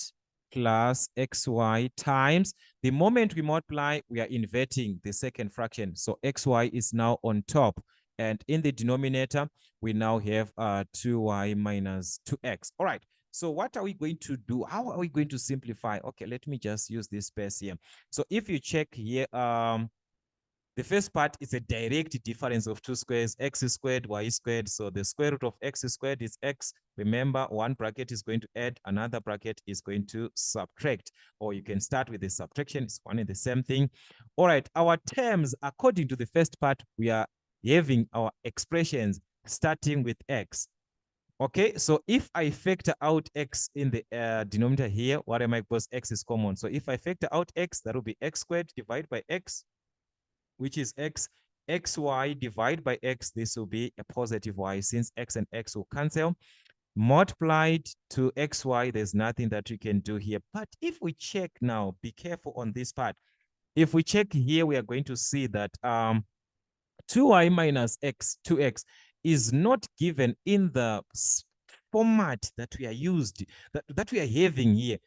plus xy times, the moment we multiply, we are inverting the second fraction. So xy is now on top. And in the denominator, we now have 2y minus 2x. All right. So what are we going to do? How are we going to simplify? Okay, let me just use this space here. So if you check here, the first part is a direct difference of two squares, x squared, y squared. So the square root of x squared is x. Remember, one bracket is going to add, another bracket is going to subtract. Or you can start with the subtraction. It's one and the same thing. All right, our terms, according to the first part, we are having our expressions starting with x. Okay, so if I factor out x in the denominator here, what am I? Because x is common. So if I factor out x, that will be x squared divided by x, which is x, xy divided by x, this will be a positive y since x and x will cancel. Multiplied to xy, there's nothing that you can do here. But if we check now, be careful on this part. If we check here, we are going to see that 2y minus x, 2x, is not given in the format that we are used, that we are having here.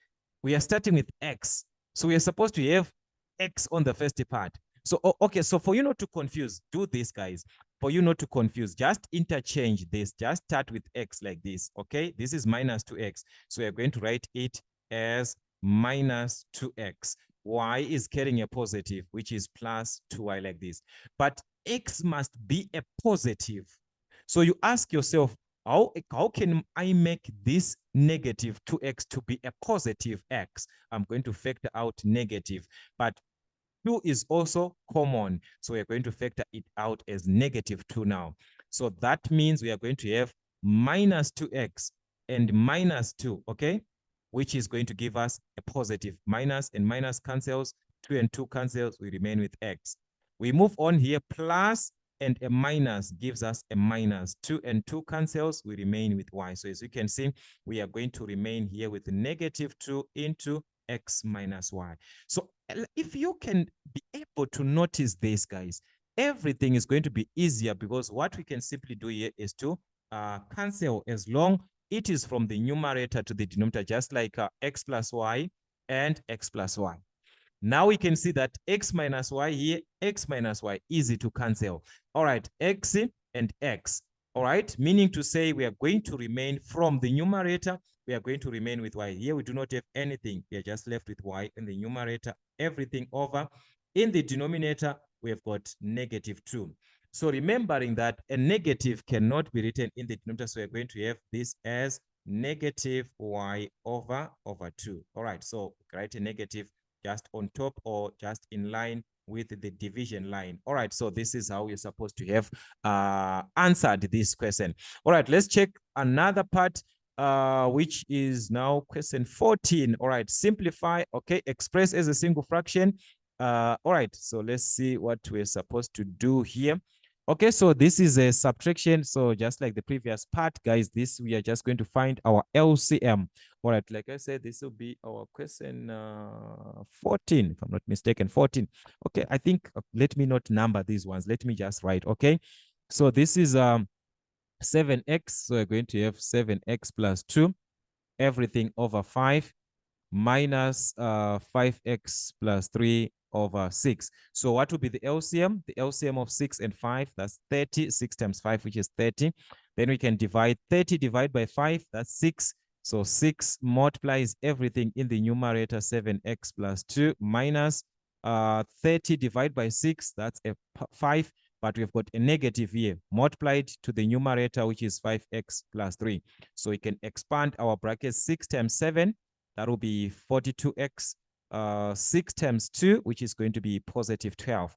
We are starting with x. So we are supposed to have x on the first part. So, okay, so for you not to confuse, do this, guys. For you not to confuse, just interchange this. Just start with x like this, okay? This is minus 2x. So we are going to write it as minus 2x. Y is carrying a positive, which is plus 2y like this. But x must be a positive. So you ask yourself, how can I make this negative 2x to be a positive x? I'm going to factor out negative. But 2 is also common. So we're going to factor it out as negative 2 now. So that means we are going to have minus 2x and minus 2, okay? Which is going to give us a positive. Minus and minus cancels. 2 and 2 cancels. We remain with x. We move on here. Plus and a minus gives us a minus. 2 and 2 cancels. We remain with y. So as you can see, we are going to remain here with negative 2 into x minus y. So if you can be able to notice this, guys, everything is going to be easier because what we can simply do here is to cancel as long it is from the numerator to the denominator, just like x plus y and x plus y. Now we can see that x minus y here, x minus y, easy to cancel. All right, x and x. All right, meaning to say we are going to remain from the numerator, we are going to remain with y. Here we do not have anything. We are just left with y in the numerator, everything over. In the denominator, we have got negative 2. So remembering that a negative cannot be written in the denominator, so we're going to have this as negative y over 2. All right, so write a negative just on top or just in line with the division line. All right, so this is how you're supposed to have answered this question. All right, let's check another part, which is now question 14. All right, simplify, okay, express as a single fraction. All right, so let's see what we're supposed to do here. Okay, so this is a subtraction. So just like the previous part, guys, this we are just going to find our LCM. All right, like I said, this will be our question 14, if I'm not mistaken, 14. Okay, I think, let me not number these ones. Let me just write, okay? So this is 7x. So we're going to have 7x plus 2, everything over 5, minus 5x plus 3 over 6. So what will be the LCM? The LCM of 6 and 5, that's 30. 6 times 5, which is 30. Then we can divide 30 divided by 5, that's 6. So 6 multiplies everything in the numerator, 7x plus 2, minus 30 divided by 6, that's a 5. But we've got a negative here, multiplied to the numerator, which is 5x plus 3. So we can expand our brackets. 6 times 7, that will be 42x. 6 times 2, which is going to be positive 12.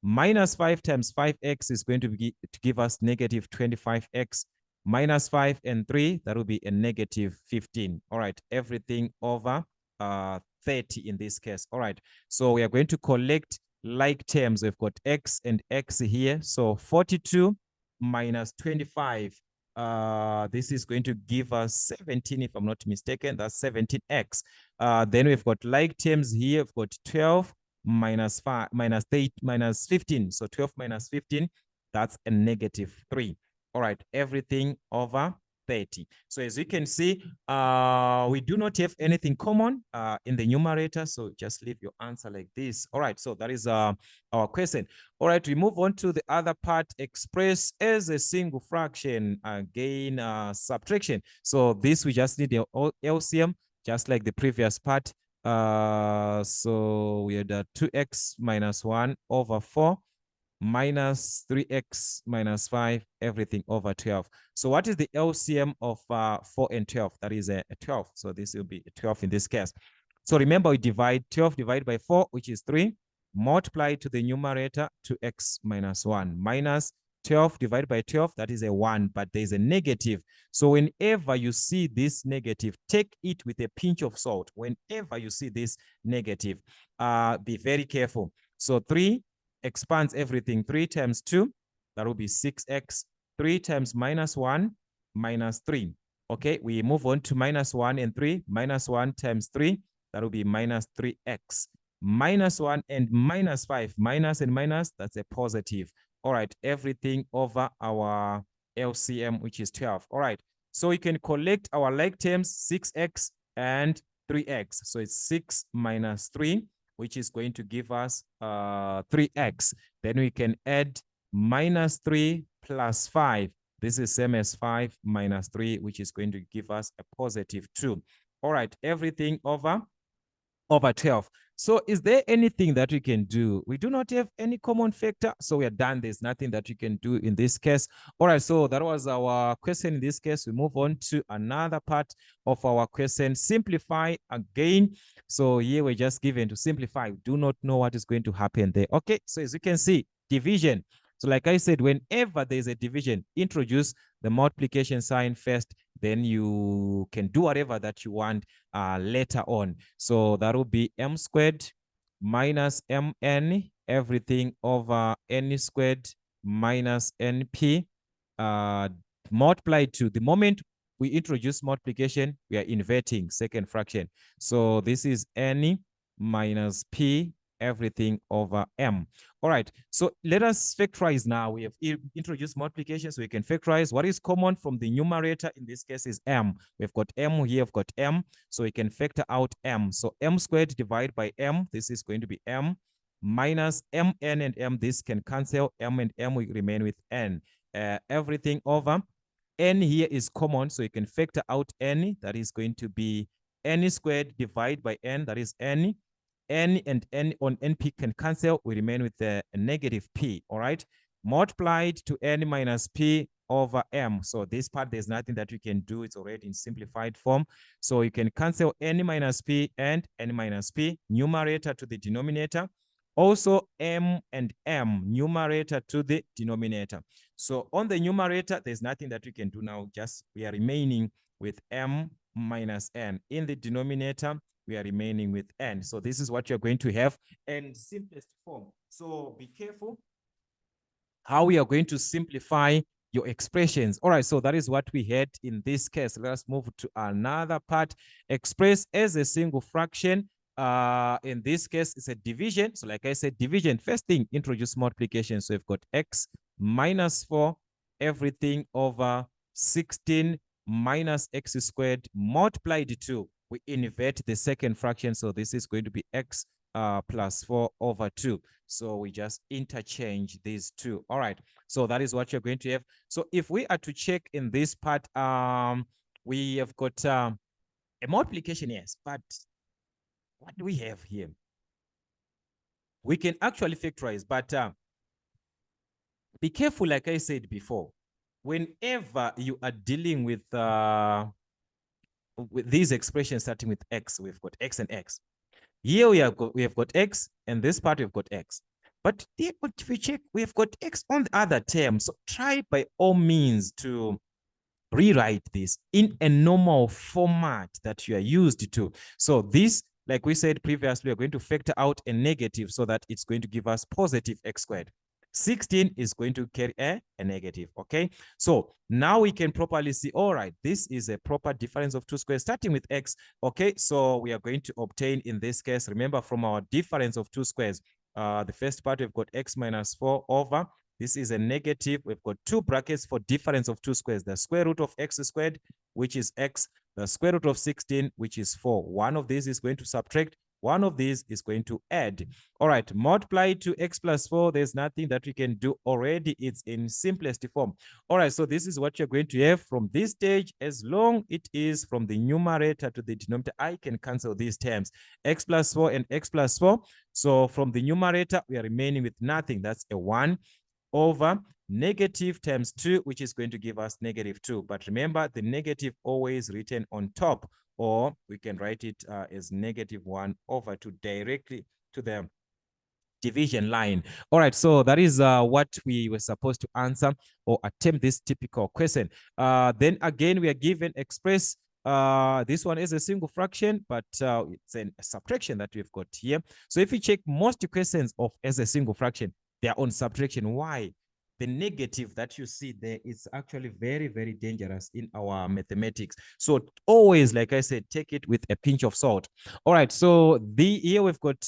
Minus 5 times 5x is going to give us negative 25x. Minus 5 and 3, that will be a negative 15. All right, everything over 30 in this case. All right. So we are going to collect like terms. We've got x and x here. So 42 minus 25. This is going to give us 17, if I'm not mistaken. That's 17x. Then we've got like terms here. We've got 12 minus 5 minus 8 minus 15. So 12 minus 15, that's a negative 3. All right, everything over 30. So as you can see, we do not have anything common in the numerator. So just leave your answer like this. All right, so that is our question. All right, we move on to the other part, express as a single fraction, again, subtraction. So this, we just need the LCM, just like the previous part. So we had 2x minus 1 over 4 minus 3x minus 5, everything over 12. So what is the LCM of 4 and 12? That is a 12. So this will be a 12 in this case. So remember, we divide 12 divided by 4, which is 3, multiply to the numerator 2x minus 1, minus 12 divided by 12, that is a 1, but there's a negative. So whenever you see this negative, take it with a pinch of salt. Whenever you see this negative, be very careful. So 3 expands everything. 3 times 2, that will be 6x. 3 times minus 1, minus 3. Okay, we move on to minus 1 and 3. Minus 1 times 3, that will be minus 3x. Minus 1 and minus 5. Minus and minus, that's a positive. All right, everything over our LCM, which is 12. All right, so we can collect our like terms, 6x and 3x. So it's 6 minus 3, which is going to give us 3x. Then we can add minus 3 plus 5. This is same as 5 minus 3, which is going to give us a positive 2. All right, everything over 12. So is there anything that we can do? We do not have any common factor, so we are done. There's nothing that you can do in this case. All right, so that was our question in this case. We move on to another part of our question. Simplify again. So here we're just given to simplify. We do not know what is going to happen there. Okay, so as you can see, division. So like I said, whenever there's a division, introduce the multiplication sign first, then you can do whatever that you want later on. So that will be m squared minus mn, everything over n squared minus np, multiplied to, the moment we introduce multiplication, we are inverting second fraction. So this is n minus p, everything over m. All right, so let us factorize now. We have introduced multiplication, so we can factorize. What is common from the numerator in this case is m. We've got m here, we've got m, so we can factor out m. So m squared divided by m, this is going to be m, minus mn and m, this can cancel, m and m will remain with n. Everything over, n here is common, so you can factor out n, that is going to be n squared divided by n, that is n. N and n on np can cancel, we remain with the negative p. All right, multiplied to n minus p over m. So this part, there's nothing that you can do, it's already in simplified form. So you can cancel n minus p and n minus p, numerator to the denominator. Also m and m, numerator to the denominator. So on the numerator, there's nothing that we can do now, just we are remaining with m minus n. In the denominator, we are remaining with n. So this is what you're going to have in simplest form. So be careful how we are going to simplify your expressions. All right, so that is what we had in this case. Let us move to another part. Express as a single fraction. In this case, it's a division. So like I said, division, first thing, introduce multiplication. So we've got x minus 4, everything over 16 minus x squared multiplied to, we invert the second fraction. So this is going to be x plus 4 over 2. So we just interchange these two. All right. So that is what you're going to have. So if we are to check in this part, we have got a multiplication, yes, but what do we have here? We can actually factorize, but be careful, like I said before, whenever you are dealing with these expressions starting with x, we've got x and x. Here we have got x, and this part we've got x. But if we check, we have got x on the other term. So try by all means to rewrite this in a normal format that you are used to. So this, like we said previously, we're going to factor out a negative so that it's going to give us positive x squared. 16 is going to carry a negative, okay? So now we can properly see, all right, this is a proper difference of two squares starting with x, okay? So we are going to obtain, in this case, remember from our difference of two squares, the first part we've got x minus 4 over, this is a negative, we've got two brackets for difference of two squares, the square root of x squared, which is x, the square root of 16, which is 4. One of these is going to subtract, one of these is going to add. All right, multiply to x plus 4. There's nothing that we can do already. It's in simplest form. All right, so this is what you're going to have from this stage. As long it is from the numerator to the denominator, I can cancel these terms, x plus 4 and x plus 4. So from the numerator, we are remaining with nothing. That's a 1 over negative times 2, which is going to give us negative 2. But remember, the negative always written on top, or we can write it as negative 1 over 2 directly to the division line. All right, so that is what we were supposed to answer or attempt this typical question. Then again, we are given express this one is a single fraction, but it's a subtraction that we've got here. So if you check most questions of as a single fraction, they are on subtraction. Why? The negative that you see there is actually very, very dangerous in our mathematics. So always, like I said, take it with a pinch of salt. All right, so here we've got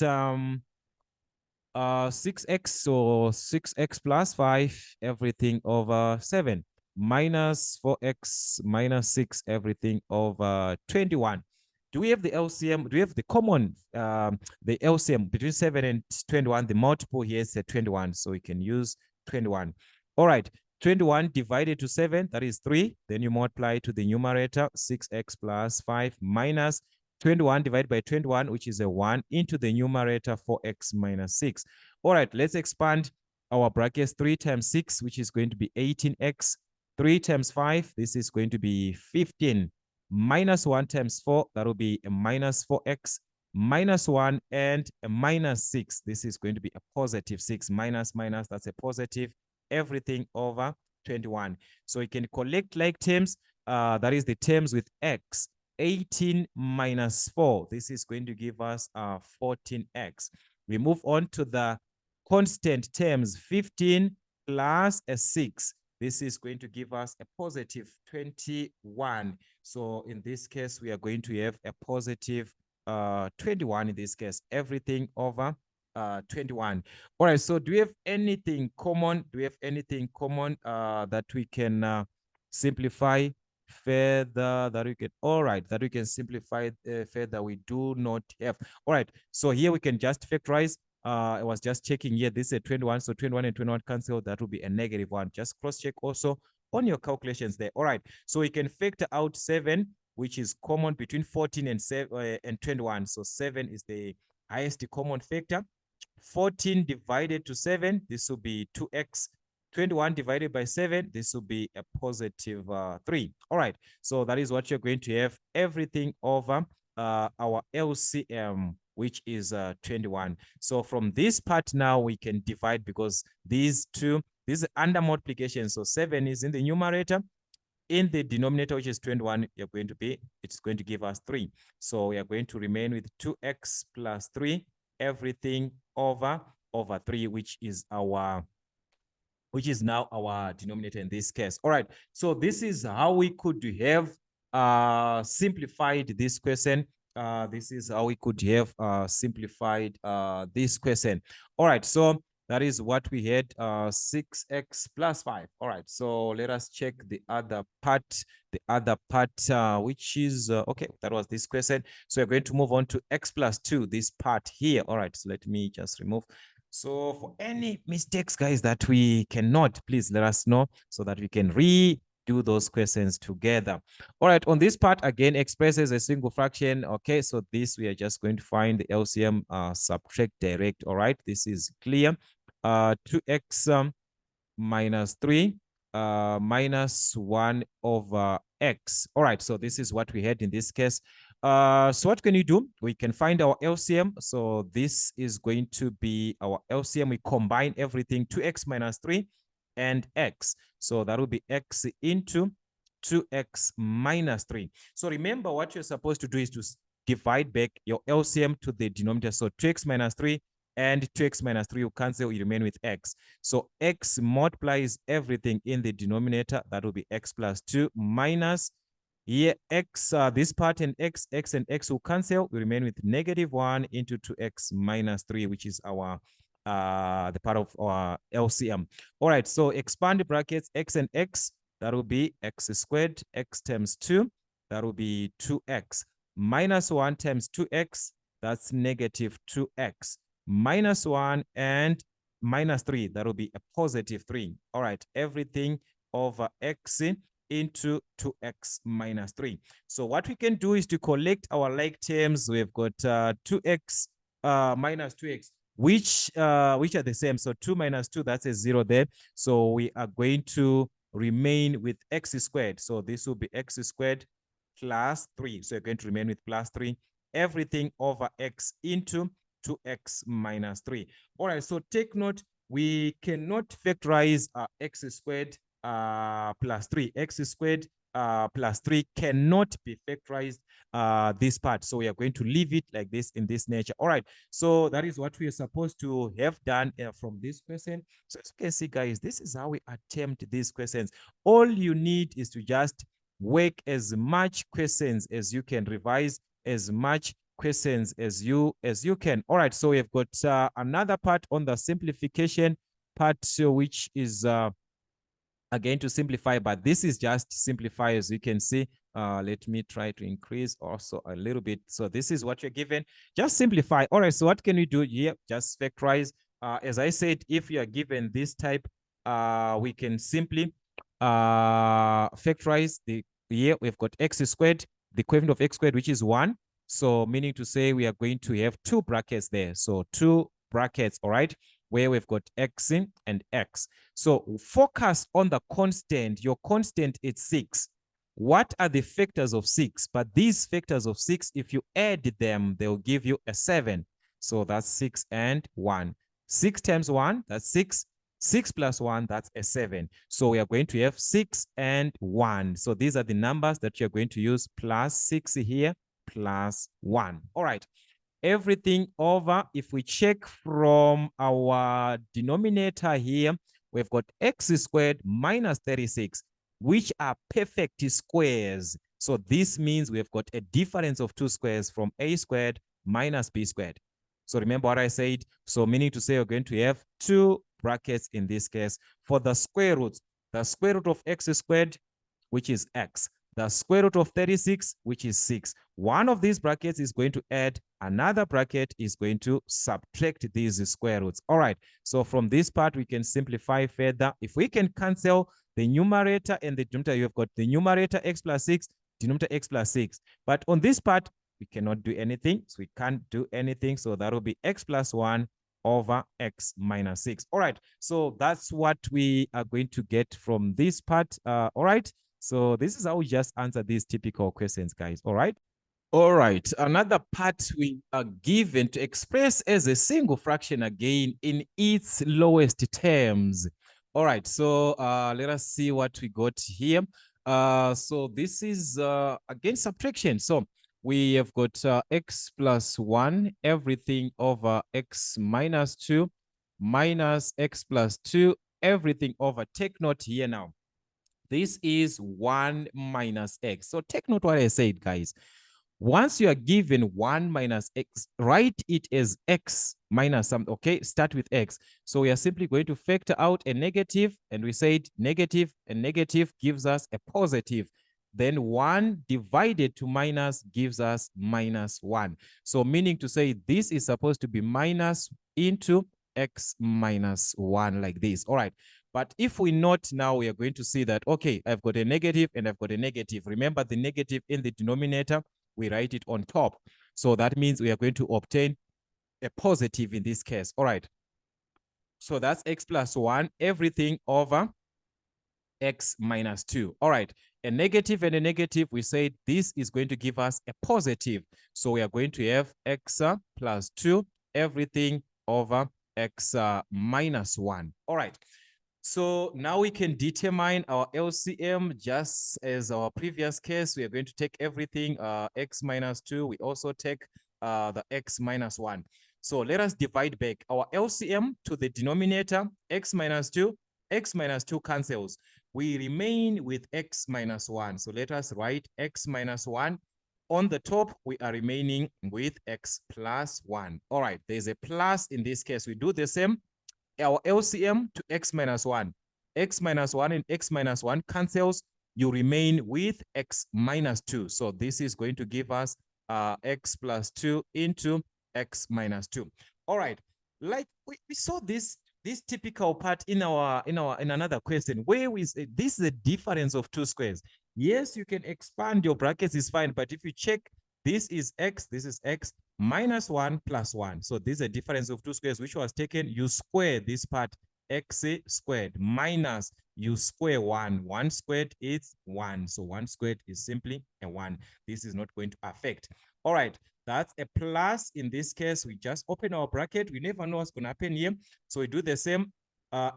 6x, so 6x plus 5, everything over 7, minus 4x minus 6, everything over 21. Do we have the LCM? Do we have the common, the LCM between 7 and 21? The multiple here is 21, so we can use 21. All right, 21 divided to 7, that is 3. Then you multiply to the numerator, 6x plus 5 minus 21 divided by 21, which is a 1, into the numerator, 4x minus 6. All right, let's expand our brackets. 3 times 6, which is going to be 18x. 3 times 5, this is going to be 15. Minus 1 times 4, that will be a minus 4x. Minus 1 and a minus 6. This is going to be a positive 6. Minus, minus, that's a positive. Everything over 21. So you can collect like terms. That is the terms with x. 18 minus 4. This is going to give us 14x. We move on to the constant terms. 15 plus a 6. This is going to give us a positive 21. So in this case, we are going to have a positive 21 in this case. Everything over 21. All right, so do we have anything common? Do we have anything common that we can simplify further, that we can, all right, that we can simplify further? We do not have. All right, so here we can just factorize. I was just checking here, this is a 21, so 21 and 21 cancel, that will be a negative 1. Just cross check also on your calculations there. All right, so we can factor out 7, which is common between 14 and 21. So 7 is the highest common factor. 14 divided to 7, this will be 2x. 21 divided by 7, this will be a positive 3. All right, so that is what you're going to have, everything over our LCM, which is 21. So from this part now, we can divide, because these two, this is under multiplication. So 7 is in the numerator. In the denominator, which is 21, you're going to be, it's going to give us 3. So we are going to remain with 2x plus 3, everything over 3, which is now our denominator in this case. All right, so this is how we could have simplified this question. This is how we could have simplified this question. All right, so that is what we had, 6x plus 5. All right, so let us check the other part, which is, okay, that was this question. So we're going to move on to x plus 2, this part here. All right, so let me just remove. So for any mistakes, guys, that we cannot, please let us know so that we can redo those questions together. All right, on this part, again, expresses a single fraction. Okay, so this, we are just going to find the LCM, subtract direct. All right, this is clear. 2x minus 3 minus 1 over x. All right, so this is what we had in this case. So what can you do? We can find our LCM. So this is going to be our LCM. We combine everything, 2x minus 3 and x. So that will be x into 2x minus 3. So remember, what you're supposed to do is to divide back your LCM to the denominator. So 2x minus 3 and 2x minus 3 will cancel, you remain with x. So x multiplies everything in the denominator. That will be x plus 2 minus here x, this part and x and x will cancel. We remain with negative 1 into 2x minus 3, which is our the part of our LCM. All right, so expand brackets x and x. That will be x squared, x times 2. That will be 2x. Minus 1 times 2x, that's negative 2x. Minus 1 and minus 3, that will be a positive 3. All right, everything over x into 2x minus 3. So what we can do is to collect our like terms. We've got 2x minus 2x, which are the same. So 2 minus 2, that's a 0 there. So we are going to remain with x squared. So this will be x squared plus 3. So you're going to remain with plus 3. Everything over x into 2x minus 3. All right, so take note, we cannot factorize x squared plus 3. X squared plus 3 cannot be factorized this part. So we are going to leave it like this in this nature. All right. So that is what we are supposed to have done from this question. So as you can see, guys, this is how we attempt these questions. All you need is to just work as much questions as you can, revise as much questions as you can. All right. So we have got another part on the simplification part, which is again to simplify, but this is just simplify. As you can see, let me try to increase also a little bit. So this is what you're given, just simplify. All right, so what can we do here? Just factorize. As I said, if you are given this type, we can simply factorize the here. We've got x squared, the equivalent of x squared, which is 1. So meaning to say we are going to have 2 brackets there. So 2 brackets, all right, where we've got x in and x. So focus on the constant. Your constant is 6. What are the factors of 6? But these factors of 6, if you add them, they'll give you a 7. So that's 6 and 1. 6 times 1, that's 6. 6 plus 1, that's a 7. So we are going to have 6 and 1. So these are the numbers that you're going to use, plus 6 here, plus 1. All right. Everything over, if we check from our denominator here, we've got x squared minus 36, which are perfect squares. So this means we've got a difference of 2 squares from a squared minus b squared. So remember what I said. So meaning to say we're going to have 2 brackets in this case for the square roots. The square root of x squared, which is x. The square root of 36, which is 6. One of these brackets is going to add, another bracket is going to subtract these square roots. All right, so from this part, we can simplify further. If we can cancel the numerator and the denominator, you've got the numerator x plus 6, denominator x plus 6. But on this part, we cannot do anything, so we can't do anything. So that will be x plus 1 over x minus 6. All right, so that's what we are going to get from this part. All right. So this is how we just answer these typical questions, guys. All right. All right. Another part we are given to express as a single fraction again in its lowest terms. All right. So let us see what we got here. So this is again subtraction. So we have got x plus 1, everything over x minus 2, minus x plus 2, everything over. Take note here now. This is 1 minus x. So take note what I said, guys. Once you are given 1 minus x, write it as x minus something, okay? Start with x. So we are simply going to factor out a negative, and we said negative and negative gives us a positive. Then 1 divided to minus gives us minus 1. So meaning to say this is supposed to be minus into x minus 1 like this. All right. But if we note now, we are going to see that, okay, I've got a negative and I've got a negative. Remember the negative in the denominator, we write it on top. So that means we are going to obtain a positive in this case. All right. So that's x plus 1, everything over x minus 2. All right. A negative and a negative, we said this is going to give us a positive. So we are going to have x plus 2, everything over x minus 1. All right. So now we can determine our LCM just as our previous case. We are going to take everything x minus 2. We also take the x minus 1. So let us divide back our LCM to the denominator, x minus 2 cancels. We remain with x minus 1. So let us write x minus 1. On the top, we are remaining with x plus 1. All right, there's a plus in this case. We do the same. Our LCM to x minus 1. X minus 1 and x minus 1 cancels. You remain with x minus 2. So this is going to give us x plus 2 into x minus 2. All right. Like we saw this typical part in another question where we say this is a difference of two squares. Yes, you can expand your brackets, is fine, but if you check, this is x minus 1 plus 1. So this is a difference of two squares which was taken. You square this part, x squared minus you square 1. 1 squared is 1. So 1 squared is simply a 1. This is not going to affect. All right, that's a plus. In this case, we just open our bracket. We never know what's going to happen here. So we do the same.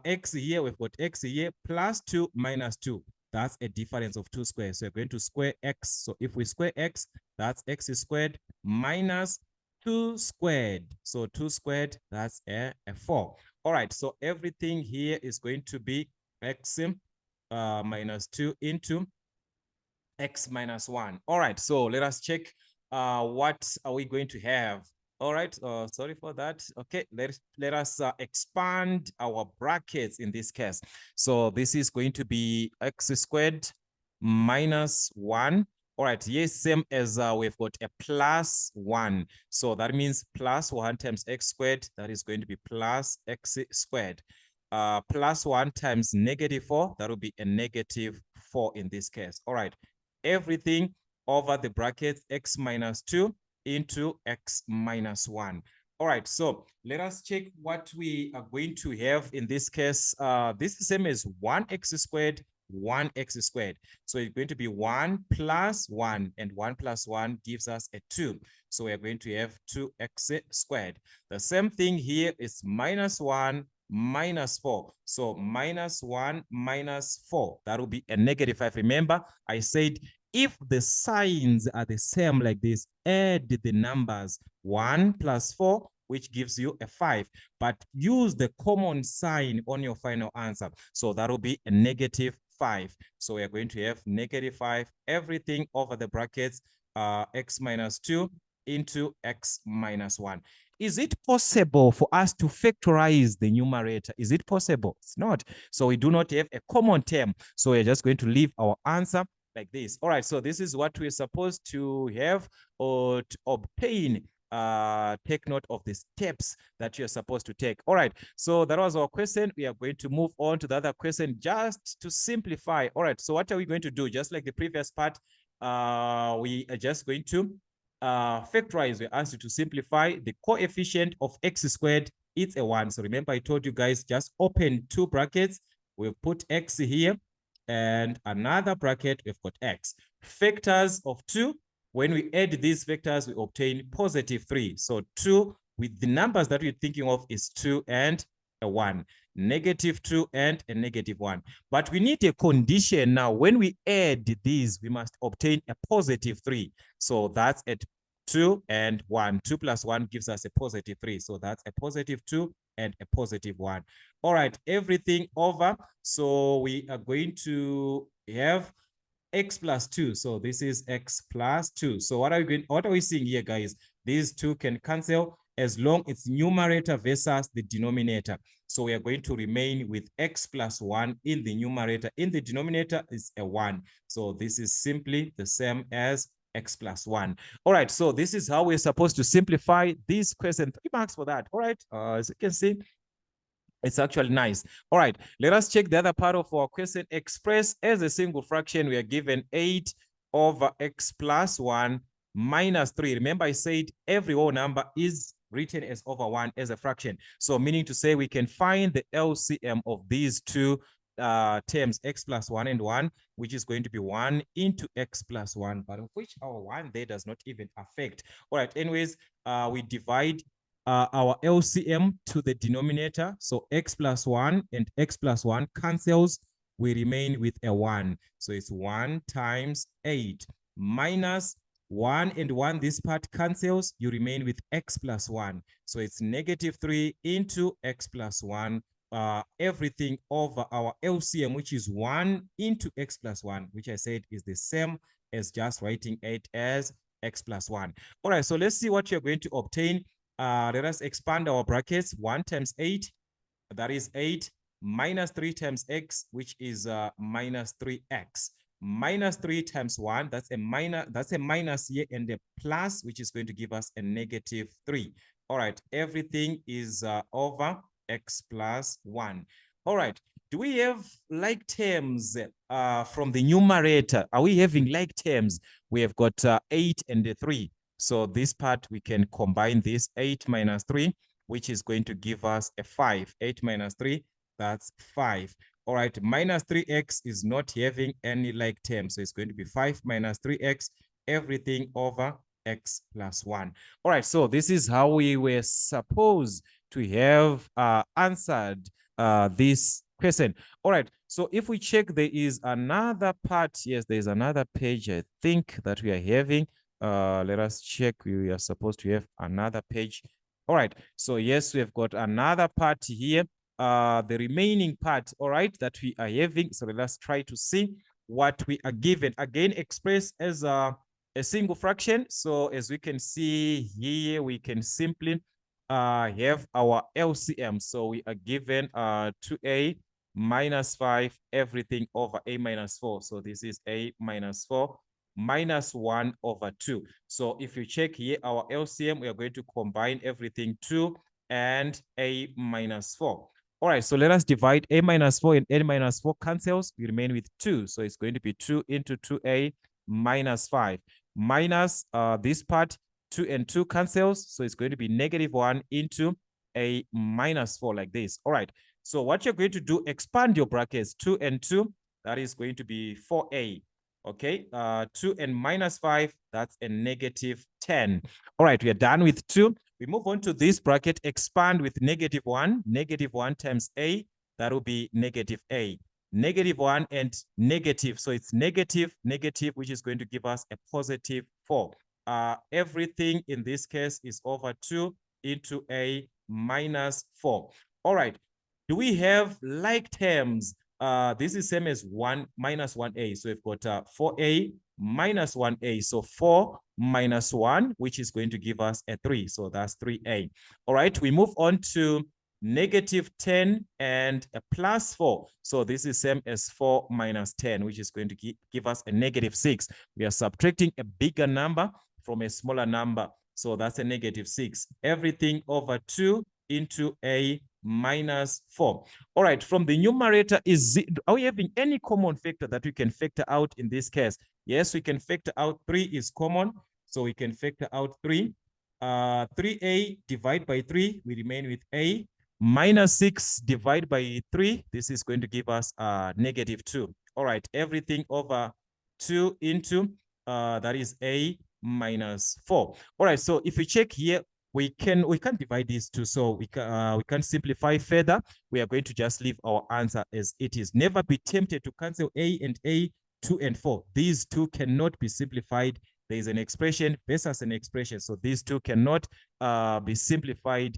X here, we've got x here, plus 2 minus 2. That's a difference of two squares. So we're going to square x. So if we square x, that's x squared minus 2 squared. So 2 squared, that's a 4. All right, so everything here is going to be x minus 2 into x minus 1. All right, so let us check what are we going to have. All right, sorry for that. Okay, let us expand our brackets in this case. So this is going to be x squared minus 1. All right, yes, same as we've got a plus 1. So that means plus 1 times x squared, that is going to be plus x squared. Plus 1 times negative 4, that will be a negative 4 in this case. All right, everything over the brackets x minus 2 into x minus 1. All right, so let us check what we are going to have in this case. This is the same as 1x squared, 1x squared. So it's going to be 1 plus 1, and 1 plus 1 gives us a 2. So we are going to have 2x squared. The same thing here is minus 1 minus 4. So minus 1 minus 4, that will be a negative 5. Remember, I said if the signs are the same like this, add the numbers 1 plus 4, which gives you a 5. But use the common sign on your final answer. So that will be a negative 5. So we are going to have negative 5, everything over the brackets, x minus 2 into x minus 1. Is it possible for us to factorize the numerator? Is it possible? It's not. So we do not have a common term. So we're just going to leave our answer like this. All right, so this is what we're supposed to have or to obtain. Take note of the steps that you're supposed to take. All right, so that was our question. We are going to move on to the other question just to simplify. All right, so what are we going to do? Just like the previous part, we are just going to factorize. We asked you to simplify the coefficient of x squared. It's a 1. So remember, I told you guys just open two brackets. We'll put x here and another bracket, we've got x. Factors of 2, when we add these vectors, we obtain positive 3. So 2 with the numbers that we're thinking of is 2 and a 1. Negative 2 and a negative 1. But we need a condition now. When we add these, we must obtain a positive 3. So that's at 2 and 1. 2 plus 1 gives us a positive 3. So that's a positive 2 and a positive 1. All right, everything over. So we are going to have x plus 2. So this is x plus 2. So what are we seeing here, guys? These two can cancel as long as it's numerator versus the denominator. So we are going to remain with x plus 1 in the numerator. In the denominator is a 1. So this is simply the same as x plus 1. All right, so this is how we're supposed to simplify this question. 3 marks for that. All right, as you can see, it's actually nice. All right, let us check the other part of our question. Express as a single fraction, we are given 8 over x plus 1 minus 3. Remember, I said every whole number is written as over 1 as a fraction. So meaning to say we can find the LCM of these two terms, x plus 1 and 1, which is going to be 1 into x plus 1, but of which our 1 there does not even affect. All right, anyways, we divide our LCM to the denominator. So x plus 1 and x plus 1 cancels. We remain with a 1. So it's 1 times 8 minus 1 and 1. This part cancels. You remain with x plus 1. So it's negative 3 into x plus 1. Everything over our LCM, which is 1 into x plus 1, which I said is the same as just writing it as x plus 1. All right, so let's see what you're going to obtain. Let us expand our brackets. 1 times 8, that is 8, minus 3 times x, which is minus 3x. Minus 3 times 1, that's a minus here, and a plus, which is going to give us a negative 3. All right, everything is over x plus 1. All right, do we have like terms from the numerator? Are we having like terms? We have got 8 and 3. So this part, we can combine this 8 minus 3, which is going to give us a 5. 8 minus 3, that's 5. All right, minus 3x is not having any like term. So it's going to be 5 minus 3x, everything over x plus 1. All right, so this is how we were supposed to have answered this question. All right, so if we check, there is another part. Yes, there's another page, I think, that we are having. Let us check. We are supposed to have another page. All right, so yes, we have got another part here. The remaining part, all right, that we are having. So let's try to see what we are given. Again, expressed as a single fraction. So as we can see here, we can simply have our LCM. So we are given 2a minus 5, everything over a minus 4. So this is a minus 4 minus 1 over 2. So if you check here, our LCM, we are going to combine everything 2 and a minus 4. All right, so let us divide a minus 4 and a minus 4 cancels. We remain with 2. So it's going to be 2 into 2a minus 5 minus this part, 2 and 2 cancels. So it's going to be negative 1 into a minus 4 like this. All right, so what you're going to do, expand your brackets, 2 and 2, that is going to be 4a. Okay, 2 and minus 5, that's a negative 10. All right, we are done with 2. We move on to this bracket, expand with negative 1. Negative 1 times a, that will be negative a. Negative 1 and negative, so it's negative, negative, which is going to give us a positive 4. Everything in this case is over 2 into a minus 4. All right, do we have like terms? This is same as 1 minus 1a. So we've got 4a minus 1a. So 4 minus 1, which is going to give us a 3. So that's 3a. All right, we move on to negative 10 and a plus 4. So this is same as 4 minus 10, which is going to give us a negative 6. We are subtracting a bigger number from a smaller number. So that's a negative 6. Everything over 2 into a minus 4. All right, from the numerator, are we having any common factor that we can factor out in this case? Yes, we can factor out 3 is common. So we can factor out 3. 3a divided by 3, we remain with a. Minus 6 divided by 3, this is going to give us negative 2. All right, everything over 2 into, that is a minus 4. All right, so if we check here, we can divide these two, so we can simplify further. We are going to just leave our answer as it is. Never be tempted to cancel a and a, 2 and 4. These two cannot be simplified. There is an expression versus an expression, so these two cannot be simplified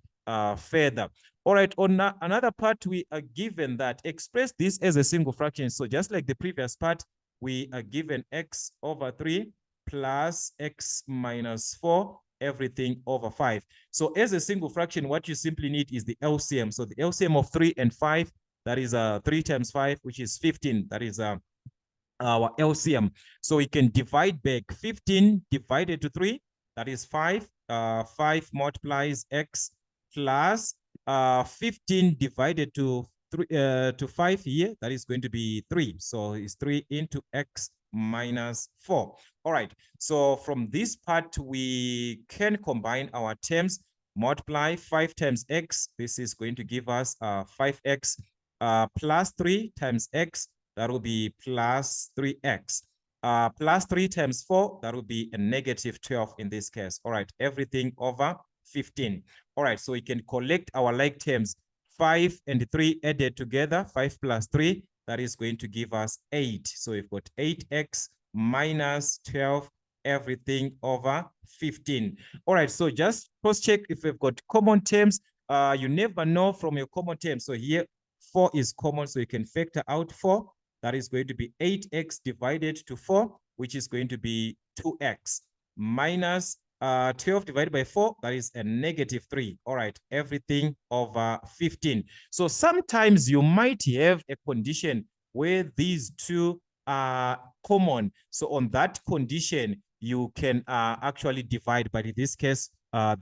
further. All right, on another part, we are given that express this as a single fraction. So just like the previous part, we are given x over 3 plus x minus 4, everything over 5. So as a single fraction, what you simply need is the LCM. So the LCM of 3 and 5, that is 3 times 5, which is 15. That is our LCM. So we can divide back 15 divided to 3, that is 5. 5 multiplies x plus 15 divided to 5 here, that is going to be 3. So it's 3 into x minus 4. All right, so from this part, we can combine our terms, multiply 5 times x. This is going to give us 5x plus 3 times x. That will be plus 3x. Plus 3 times 4, that will be a negative 12 in this case. All right, everything over 15. All right, so we can collect our like terms. 5 and 3 added together, 5 plus 3, that is going to give us 8. So we've got 8x minus 12, everything over 15. All right, so just cross-check if we've got common terms. You never know from your common terms. So here, 4 is common, so you can factor out 4. That is going to be 8x divided to 4, which is going to be 2x, minus 12 divided by 4, that is a negative 3. All right, everything over 15. So sometimes you might have a condition where these two are common. So on that condition, you can actually divide, but in this case,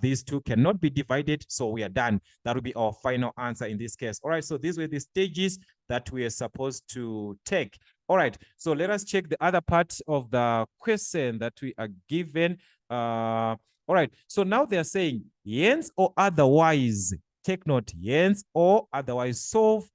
these two cannot be divided, so we are done. That will be our final answer in this case. All right, so these were the stages that we are supposed to take. All right, so let us check the other part of the question that we are given. All right, so now they are saying, hence or otherwise, take note, hence or otherwise solve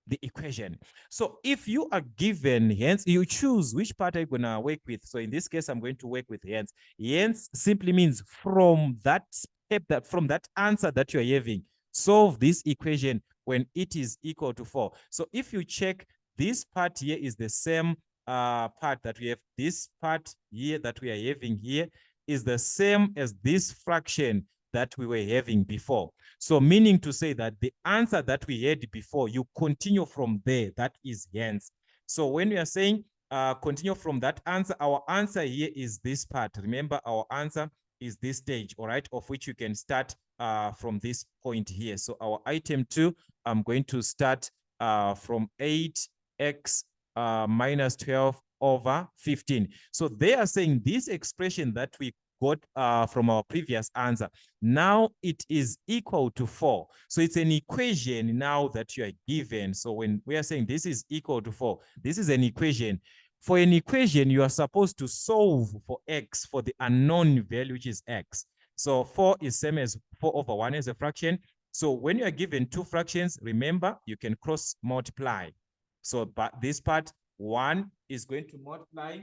the equation. So if you are given hence, you choose which part are you going to work with. So in this case, I'm going to work with hence. Hence simply means from that step, from that answer that you're having, solve this equation when it is equal to 4. So if you check, this part here is the same part that we have. This part here that we are having here is the same as this fraction that we were having before. So meaning to say that the answer that we had before, you continue from there, that is hence. So when we are saying continue from that answer, our answer here is this part. Remember, our answer is this stage, all right, of which you can start from this point here. So our item 2, I'm going to start from 8x minus 12 over 15. So they are saying this expression that we got from our previous answer, now it is equal to 4. So it's an equation now that you are given. So when we are saying this is equal to 4, this is an equation. For an equation, you are supposed to solve for x, for the unknown value, which is x. So 4 is same as 4 over 1 as a fraction. So when you are given two fractions, remember, you can cross multiply. So but this part, 1 is going to multiply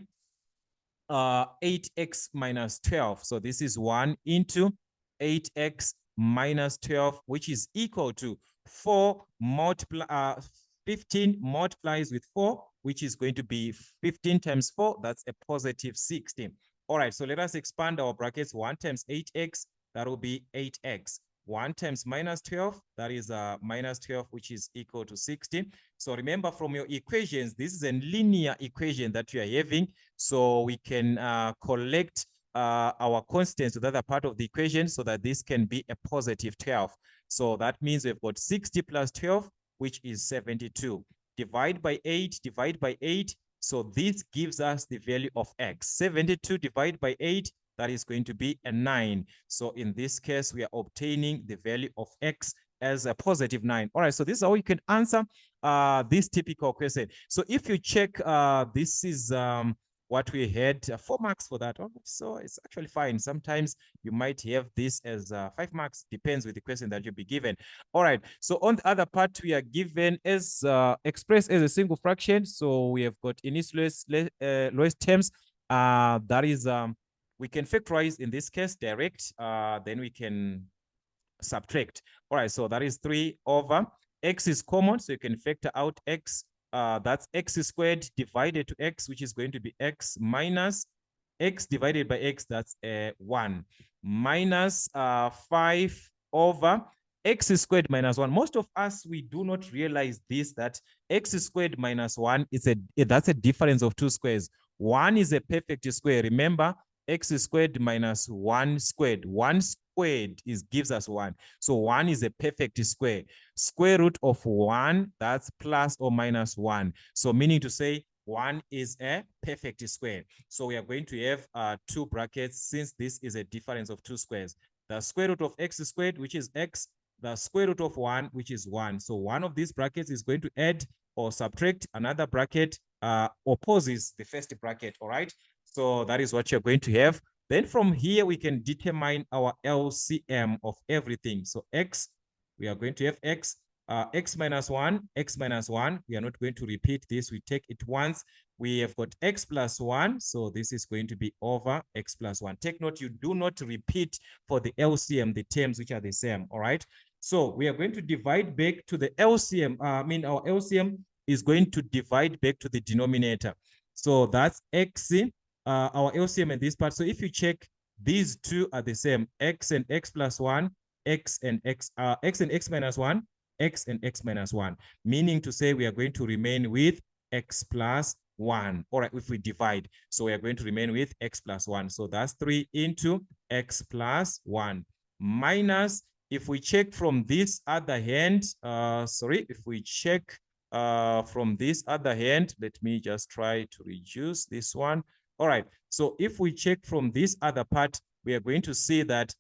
8x minus 12. So this is 1 into 8x minus 12, which is equal to 15 multiplies with 4, which is going to be 15 times 4. That's a positive 16. All right, so let us expand our brackets. 1 times 8x, that will be 8x. 1 times minus 12, that is minus 12, which is equal to 60. So remember, from your equations, this is a linear equation that you are having. So we can collect our constants to the other part of the equation so that this can be a positive 12. So that means we've got 60 plus 12, which is 72. Divide by 8, divide by 8. So this gives us the value of x. 72 divided by 8, that is going to be a 9. So in this case, we are obtaining the value of x as a positive 9. All right, so this is how you can answer this typical question. So if you check, this is what we had, 4 marks for that. So it's actually fine. Sometimes you might have this as 5 marks, depends with the question that you'll be given. All right, so on the other part, we are given as expressed as a single fraction. So we have got in its lowest terms, that is, we can factorize in this case direct, then we can subtract. All right, so that is 3 over x is common, so you can factor out x. That's x squared divided to x, which is going to be x minus x divided by x, that's 1, minus 5 over x squared minus 1. Most of us, we do not realize this, that x squared minus 1 is that's a difference of 2 squares. 1 is a perfect square. Remember, x squared minus 1 squared. 1 squared gives us 1. So 1 is a perfect square. Square root of 1, that's plus or minus 1. So meaning to say 1 is a perfect square. So we are going to have 2 brackets, since this is a difference of 2 squares. The square root of x squared, which is x, the square root of 1, which is 1. So one of these brackets is going to add or subtract. Another bracket opposes the first bracket. All right, so that is what you're going to have. Then from here, we can determine our LCM of everything. So x, we are going to have x. x minus 1, x minus 1. We are not going to repeat this. We take it once. We have got x plus 1. So this is going to be over x plus 1. Take note, you do not repeat for the LCM, the terms which are the same. All right. So we are going to divide back to the LCM. Our LCM is going to divide back to the denominator. So that's x, our LCM in this part. So if you check, these two are the same. X and x plus 1, x and x minus 1, x and x minus 1, meaning to say we are going to remain with x plus 1. All right, if we divide, so we are going to remain with x plus 1. So that's 3 into x plus 1 minus, if we check from this other hand, if we check from this other hand, let me just try to reduce this one. All right, so if we check from this other part, we are going to see that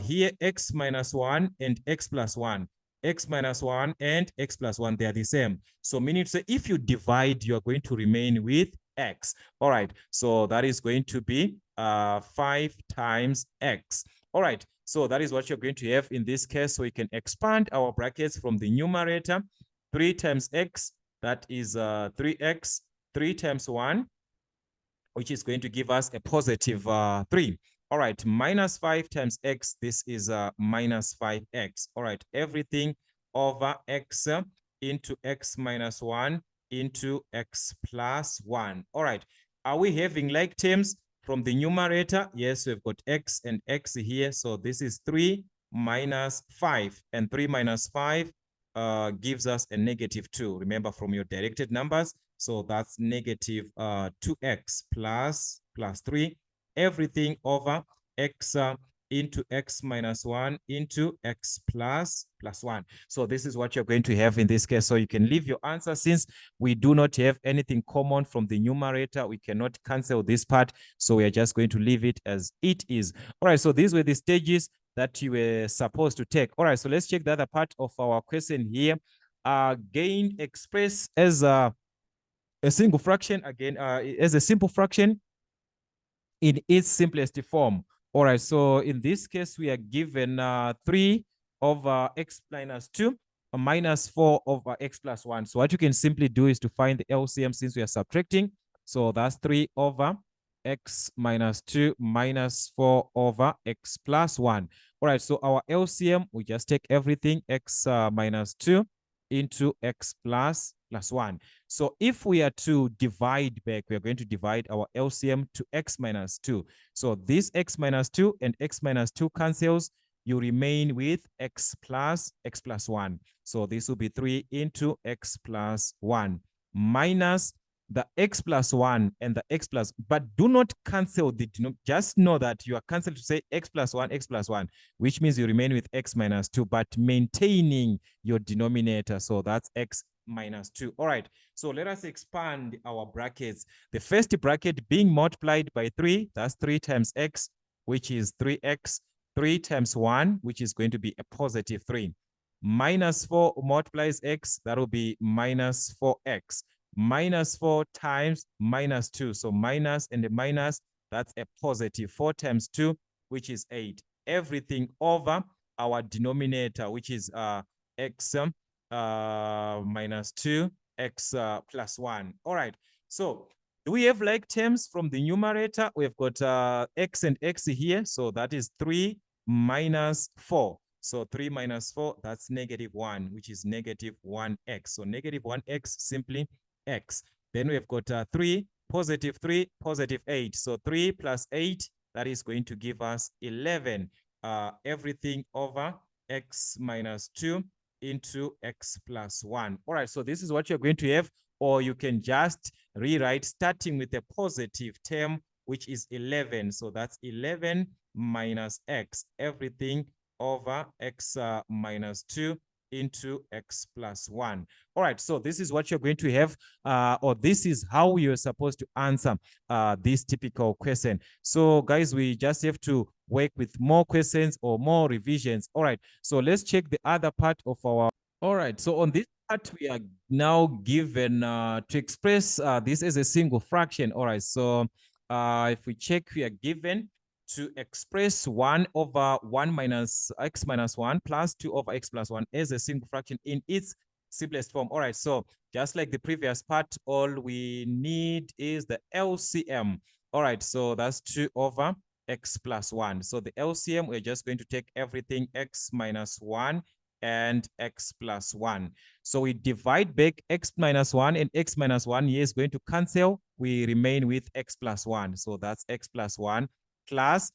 here x minus 1 and x plus 1, x minus 1 and x plus 1, they are the same. So meaning to say, if you divide, you are going to remain with x. All right, so that is going to be 5 times x. All right, so that is what you're going to have in this case. So we can expand our brackets from the numerator, 3 times x, that is 3x, 3 times 1, which is going to give us a positive 3. All right, minus 5 times x, this is minus 5x. All right, everything over x into x minus 1 into x plus 1. All right, are we having like terms from the numerator? Yes, we've got x and x here. So this is 3 minus 5, and 3 minus 5 gives us a negative 2. Remember from your directed numbers. So that's negative 2x plus 3, everything over x into x minus 1 into x plus 1. So this is what you're going to have in this case. So you can leave your answer. Since we do not have anything common from the numerator, we cannot cancel this part. So we are just going to leave it as it is. All right, so these were the stages that you were supposed to take. All right, so let's check the other part of our question here. Gain expressed as a single fraction, again, as a simple fraction in its simplest form. All right, so in this case, we are given 3 over x minus 2 minus 4 over x plus 1. So what you can simply do is to find the LCM since we are subtracting. So that's 3 over x minus 2 minus 4 over x plus 1. All right, so our LCM, we just take everything, x minus 2 into x plus 1. So if we are to divide back, we are going to divide our LCM to x minus 2. So this x minus 2 and x minus 2 cancels. You remain with x plus 1. So this will be 3 into x plus 1 minus the x plus 1 and the x plus, but do not cancel the, just know that you are canceled to say x plus 1, which means you remain with x minus 2, but maintaining your denominator. So that's x minus 2. All right, so let us expand our brackets. The first bracket being multiplied by 3, that's 3 times x, which is 3x, 3 times 1, which is going to be a positive 3. Minus 4 multiplies x, that will be minus 4x. Minus 4 times minus 2. So minus and the minus, that's a positive. 4 times 2, which is 8. Everything over our denominator, which is x minus 2, x plus 1. All right. So do we have like terms from the numerator? We've got x and x here. So that is 3 minus 4. So 3 minus 4, that's negative 1, which is negative 1x. So negative 1x, simply x. Then we've got 3, positive 8. So 3 plus 8, that is going to give us 11. Everything over x minus 2 into x plus 1. All right, so this is what you're going to have, or you can just rewrite starting with a positive term, which is 11. So that's 11 minus x, everything over x minus 2 into x plus 1. All right, so this is what you're going to have, or this is how you're supposed to answer this typical question. So guys, we just have to work with more questions or more revisions. All right, so let's check the other part of our. All right, so on this part, we are now given to express this as a single fraction. All right, so if we check, we are given to express 1 over 1 minus x minus 1 plus 2 over x plus 1 as a single fraction in its simplest form. All right, so just like the previous part, all we need is the LCM. All right, so that's 2 over x plus 1. So the LCM, we're just going to take everything x minus 1 and x plus 1. So we divide back x minus 1 and x minus 1 here is going to cancel. We remain with x plus 1. So that's x plus 1 plus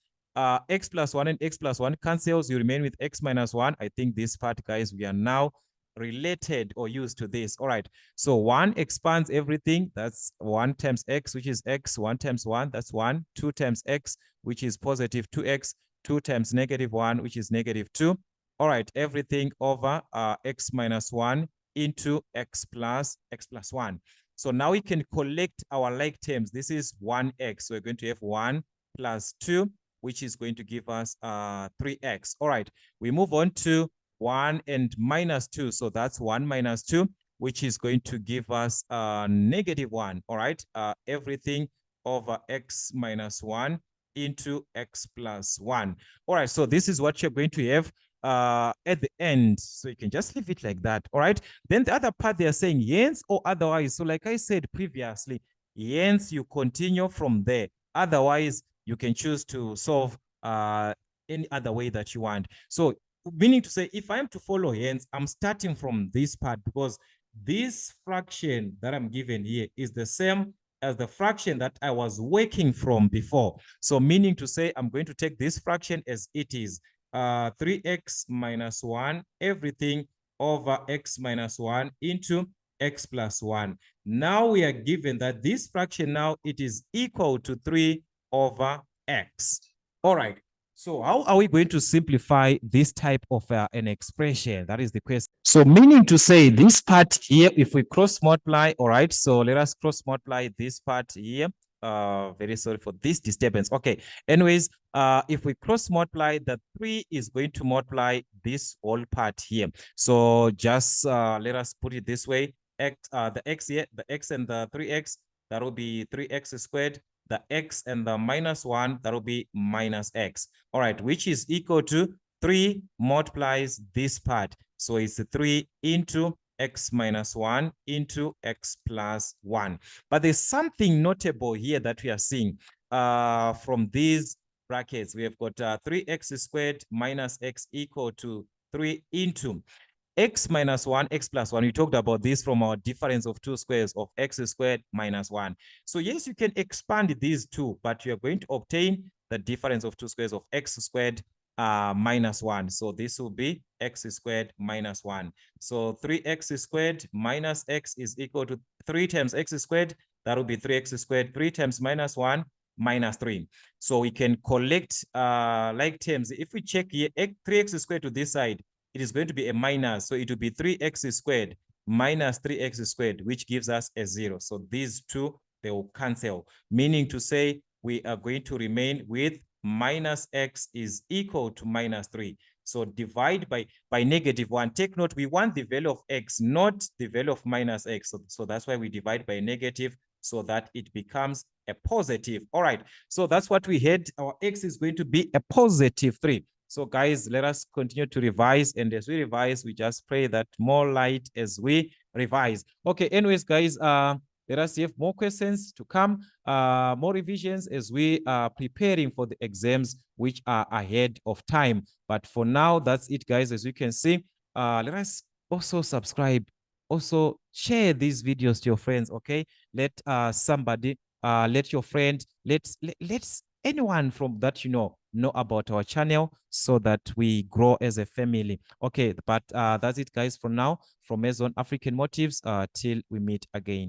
x plus 1 and x plus 1 cancels. You remain with x minus 1. I think this part, guys, we are now related or used to this. All right. So 1 expands everything. That's 1 times x, which is x. 1 times 1, that's 1. 2 times x, which is positive 2x. 2 times negative 1, which is negative 2. All right. Everything over x minus 1 into x plus 1. So now we can collect our like terms. This is 1x. So we're going to have 1 plus 2, which is going to give us 3x. All right. We move on to 1 and minus 2. So that's 1 minus 2, which is going to give us negative 1. All right. Everything over x minus 1 into x plus 1. All right. So this is what you're going to have at the end. So you can just leave it like that. All right. Then the other part, they are saying hence or otherwise. So like I said previously, hence you continue from there. Otherwise, you can choose to solve any other way that you want. So meaning to say, if I am to follow hence, I'm starting from this part because this fraction that I'm given here is the same as the fraction that I was working from before. So meaning to say, I'm going to take this fraction as it is, 3x minus 1, everything over x minus 1 into x plus 1. Now we are given that this fraction now, it is equal to 3 over x. All right. So how are we going to simplify this type of an expression? That is the question. So meaning to say this part here, if we cross multiply, all right, so let us cross multiply this part here. Very sorry for this disturbance. Okay, anyways, if we cross multiply, the 3 is going to multiply this whole part here. So just let us put it this way. The x here, the x and the 3x, that will be 3x squared. The x and the minus 1, that will be minus x. All right, which is equal to 3 multiplies this part. So it's 3 into x minus 1 into x plus 1. But there's something notable here that we are seeing from these brackets. We have got 3x squared minus x equal to 3 into x minus 1, x plus 1. We talked about this from our difference of 2 squares of x squared minus 1. So yes, you can expand these two, but you are going to obtain the difference of 2 squares of x squared minus 1. So this will be x squared minus 1. So 3x squared minus x is equal to 3 times x squared. That will be 3x squared. 3 times minus 1 minus 3. So we can collect like terms. If we check here, 3x squared to this side, it is going to be a minus. So it will be 3x squared minus 3x squared, which gives us a 0. So these two, they will cancel, meaning to say we are going to remain with minus x is equal to minus 3. So divide by negative 1. Take note, we want the value of x, not the value of minus x. So that's why we divide by negative so that it becomes a positive. All right. So that's what we had. Our x is going to be a positive 3. So guys, let us continue to revise. And as we revise, we just pray that more light as we revise. Okay, anyways, guys, let us have more questions to come, more revisions as we are preparing for the exams which are ahead of time. But for now, that's it, guys. As you can see, let us also subscribe. Also share these videos to your friends, okay? Let somebody, let your friend, let's anyone from that you know about our channel so that we grow as a family. Okay, but that's it, guys, for now. From Maison African Motives, till we meet again.